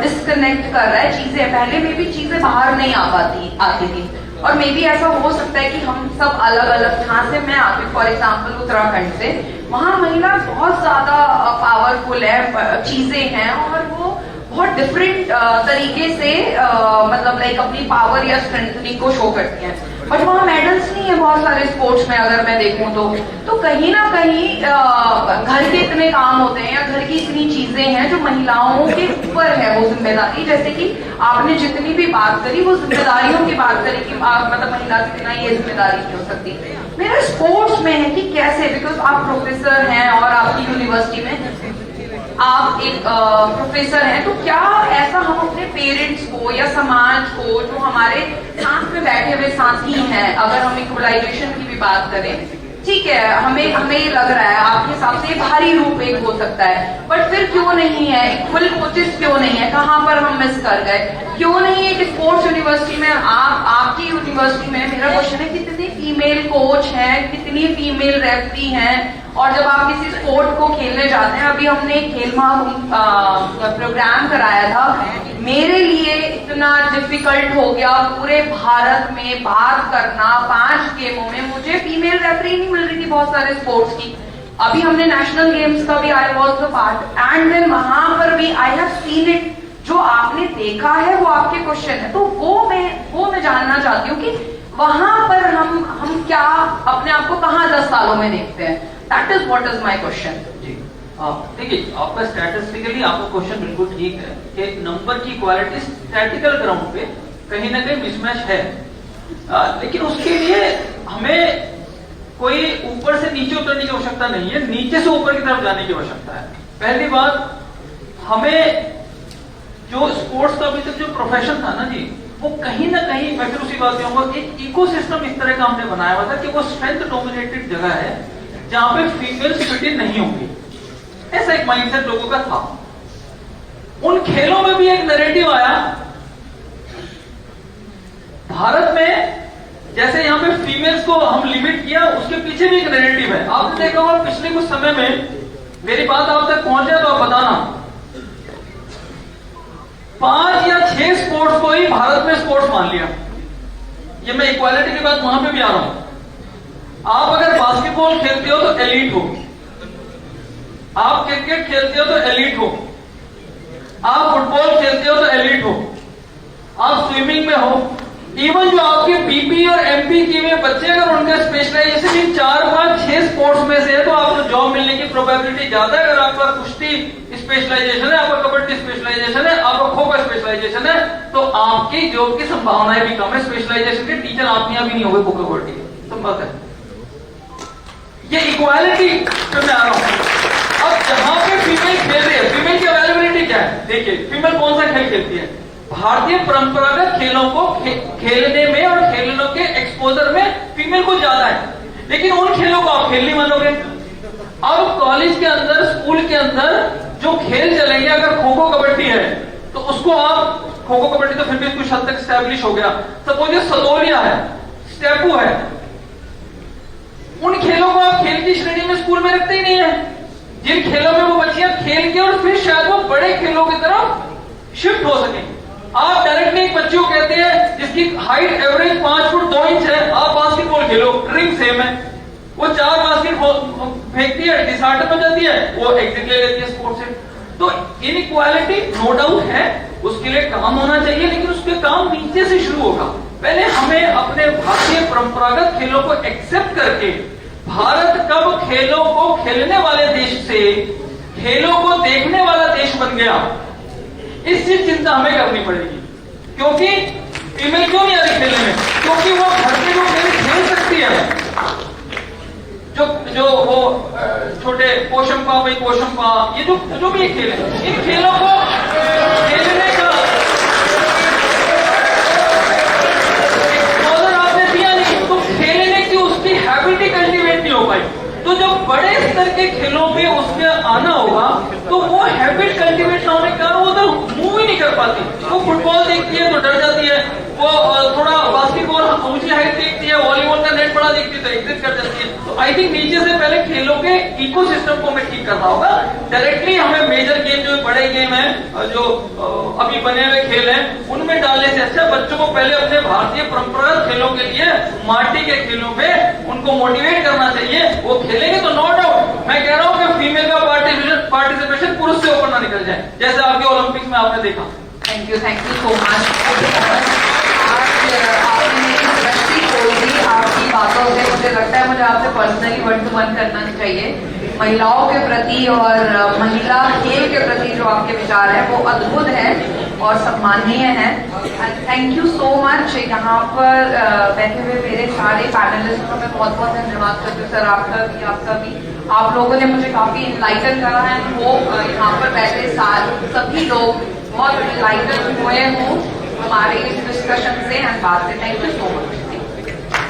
डिस्कनेक्ट कर रहा है चीजें। पहले में भी चीजें बाहर नहीं आती थी, और मे बी ऐसा हो सकता है कि हम सब अलग अलग, जहां से मैं आती, फॉर एग्जाम्पल उत्तराखंड से, वहां महिला बहुत ज्यादा पावरफुल है, चीजें हैं, और वो बहुत डिफरेंट तरीके से मतलब लाइक अपनी पावर या स्ट्रेंथनिंग को शो करती हैं। बट वहाँ मेडल्स नहीं है बहुत सारे स्पोर्ट्स में, अगर मैं देखूं तो कहीं ना कहीं घर के इतने काम होते हैं या घर की इतनी चीजें हैं जो महिलाओं के ऊपर है वो जिम्मेदारी। जैसे कि आपने जितनी भी बात करी वो जिम्मेदारियों की बात करी कि मतलब महिला के बिना ये जिम्मेदारी नहीं हो सकती। मेरा स्पोर्ट्स में है कि कैसे, बिकॉज आप प्रोफेसर हैं और आपकी यूनिवर्सिटी में आप एक प्रोफेसर हैं, तो क्या ऐसा हम अपने पेरेंट्स को या समाज को, जो हमारे साथ में बैठे हुए साथी हैं, अगर हम इक्वलाइजेशन की भी बात करें, ठीक है, हमें ये लग रहा है आपके हिसाब से भारी रूप एक हो सकता है, बट फिर क्यों नहीं है इक्वल कोचेस? क्यों नहीं है? कहाँ पर हम मिस कर गए? क्यों नहीं है कि स्पोर्ट्स यूनिवर्सिटी में, आपकी यूनिवर्सिटी में, मेरा क्वेश्चन है, कितनी फीमेल कोच हैं, कितनी फीमेल रेफरी हैं? और जब आप किसी स्पोर्ट को खेलने जाते हैं, अभी हमने एक खेल महाकुंभ प्रोग्राम कराया था, मेरे लिए इतना डिफिकल्ट हो गया पूरे भारत में बात करना, 5 गेमों में मुझे फीमेल रेफरी नहीं मिल रही थी बहुत सारे स्पोर्ट्स की। अभी हमने नेशनल गेम्स का भी, I was the part, and then वहां पर भी आई हैव सीन इट। जो आपने देखा है वो आपके क्वेश्चन है, तो वो मैं जानना चाहती हूँ कि वहां पर हम क्या अपने आप को कहाँ 10 सालों में देखते हैं? That is what is my question. जी देखिए, आपका स्टैटिस्टिकली आपका क्वेश्चन बिल्कुल ठीक है कि नंबर की क्वालिटी स्टैटिकल ग्राउंड पे कहीं ना कहीं मिसमैच है, लेकिन उसके लिए हमें कोई ऊपर से नीचे उतरने की आवश्यकता नहीं है, नीचे से ऊपर की तरफ जाने की आवश्यकता है। पहली बात, हमें जो स्पोर्ट्स का अभी तक जो प्रोफेशन था ना जी, वो कहीं ना कहीं मैं फिर उसी बात पे आऊंगा, एक इकोसिस्टम इस तरह का हमने बनाया हुआ था कि वो स्ट्रेंथ डोमिनेटेड जगह है जहां पे फीमेल्स फिट इन नहीं होंगी, ऐसा एक माइंडसेट लोगों का था। उन खेलों में भी एक नैरेटिव आया भारत में, जैसे यहां पे फीमेल्स को हम लिमिट किया, उसके पीछे भी एक नैरेटिव है। आपने देखा होगा पिछले कुछ समय में, मेरी बात आप तक पहुंचे तो आप बताना, 5 या 6 स्पोर्ट्स को ही भारत में स्पोर्ट्स मान लिया। ये मैं इक्वालिटी की बात वहां पे भी आ रहा हूं। आप अगर बास्केटबॉल खेलते हो तो एलीट हो, आप क्रिकेट खेलते हो तो एलीट हो, आप फुटबॉल खेलते हो तो एलीट हो, आप स्विमिंग में हो, इवन जो आपके बीपी और एमपी की में बच्चे अगर उनका स्पेशलाइजेशन इन 4, 5, 6 स्पोर्ट्स में से है तो आपको जॉब मिलने की प्रोबेबिलिटी ज्यादा है। अगर आपका कुश्ती स्पेशलाइजेशन है, आपका कबड्डी स्पेशलाइजेशन है, आपका खो खो स्पेशलाइजेशन है, तो आपकी जॉब की संभावनाएं भी कम है। स्पेशलाइजेशन के टीचर आप यहाँ भी नहीं होंगे बुक कबड्डी संभव है। ये इक्वालिटी पे मैं आ रहा हूं। अब जहां पे फीमेल खेल रही है, फीमेल की अवेलेबिलिटी क्या है? देखिए, फीमेल कौन सा खेल खेलती है? भारतीय परंपरागत खेलों को खेलने में और खेलों के एक्सपोजर में फीमेल को ज्यादा है, लेकिन उन खेलों को आप खेल नहीं मानोगे। अब कॉलेज के अंदर, स्कूल के अंदर जो खेल चलेंगे, अगर खो खो कबड्डी है तो उसको आप, खो खो कबड्डी तो फिर भी कुछ हद तक स्टैब्लिश हो गया, सपोज ये सतोलिया है, स्टेपू है, उन खेलों को आप खेल की श्रेणी में स्कूल में रखते ही नहीं है। जिन खेलों में वो बच्चियां खेल के और फिर शायद वो बड़े खेलों की तरफ शिफ्ट हो सके। आप डायरेक्टली एक बच्चे को कहते हैं जिसकी हाइट एवरेज 5 फुट 2 इंच है, आप बास्केटबॉल खेलो, रिंग सेम है, वो 4 बास्केट फेंकती है, डिसऑर्डर हो जाती है, वो एग्जिट ले लेती है स्पोर्ट से। तो इनइक्वालिटी नो डाउट है, उसके लिए काम होना चाहिए, लेकिन उसके काम नीचे से शुरू होगा। पहले हमें अपने भारतीय परंपरागत खेलों को एक्सेप्ट करके, भारत कब खेलों को खेलने वाले देश से खेलों को देखने वाला देश बन गया, इसकी चिंता हमें करनी पड़ेगी। क्योंकि फीमेल क्यों नहीं आ रही खेलने में? क्योंकि वो घर के जो खेल खेल सकती है, जो वो छोटे पोशंपा, वही पोशंपा, ये जो भी खेल है, इन खेलों को खेलने का एक्सपोजर आपने दिया नहीं, तो खेलने की उसकी हैबिट ही कल्टीवेट नहीं हो पाई। तो जब बड़े स्तर के खेलों पे उसमें आना होगा, तो वो हैबिट कल्टीवेट ना होने के कारण वो तो मूव ही नहीं कर पाती। वो फुटबॉल देखती है तो डर जाती है, वो थोड़ा बास्केटबॉल ऊंची हाइट देखती है, वॉलीबॉल का नेट बड़ा देखती है तो एग्जिट कर जाती है। तो आई थिंक नीचे से पहले खेलों के इकोसिस्टम को हमें ठीक करना होगा। डायरेक्टली हमें मेजर गेम, जो बड़े गेम है, जो अभी बने हुए खेल हैं, उनमें डालने से अच्छा बच्चों को पहले अपने भारतीय परंपरागत खेलों के लिए, माटी के खेलों पे उनको मोटिवेट करना चाहिए। वो खेलेंगे तो नो डाउट, मैं कह रहा हूं कि फीमेल का पार्टिसिपेशन पुरुष से ऊपर ना निकल जाए, जैसे आपके ओलंपिक्स में आपने देखा। Thank you so much. आपने मेरी दृष्टि खोल दी आपकी बातों से। मुझे लगता है मुझे आपसे पर्सनली 1-to-1 करना चाहिए। महिलाओं के प्रति और महिला खेल के प्रति जो आपके विचार है वो अद्भुत है और सम्माननीय है। Thank you so much. यहाँ पर बैठे हुए मेरे सारे पैनलिस्ट को मैं बहुत बहुत धन्यवाद करती हूँ। सर आपका भी आप लोगों ने मुझे काफी इनलाइटन करा है। वो यहाँ पर बैठे सभी लोग बहुत इनलाइटन हुए हों हमारे इस डिस्कशन से एंड बात से। Thank you so much.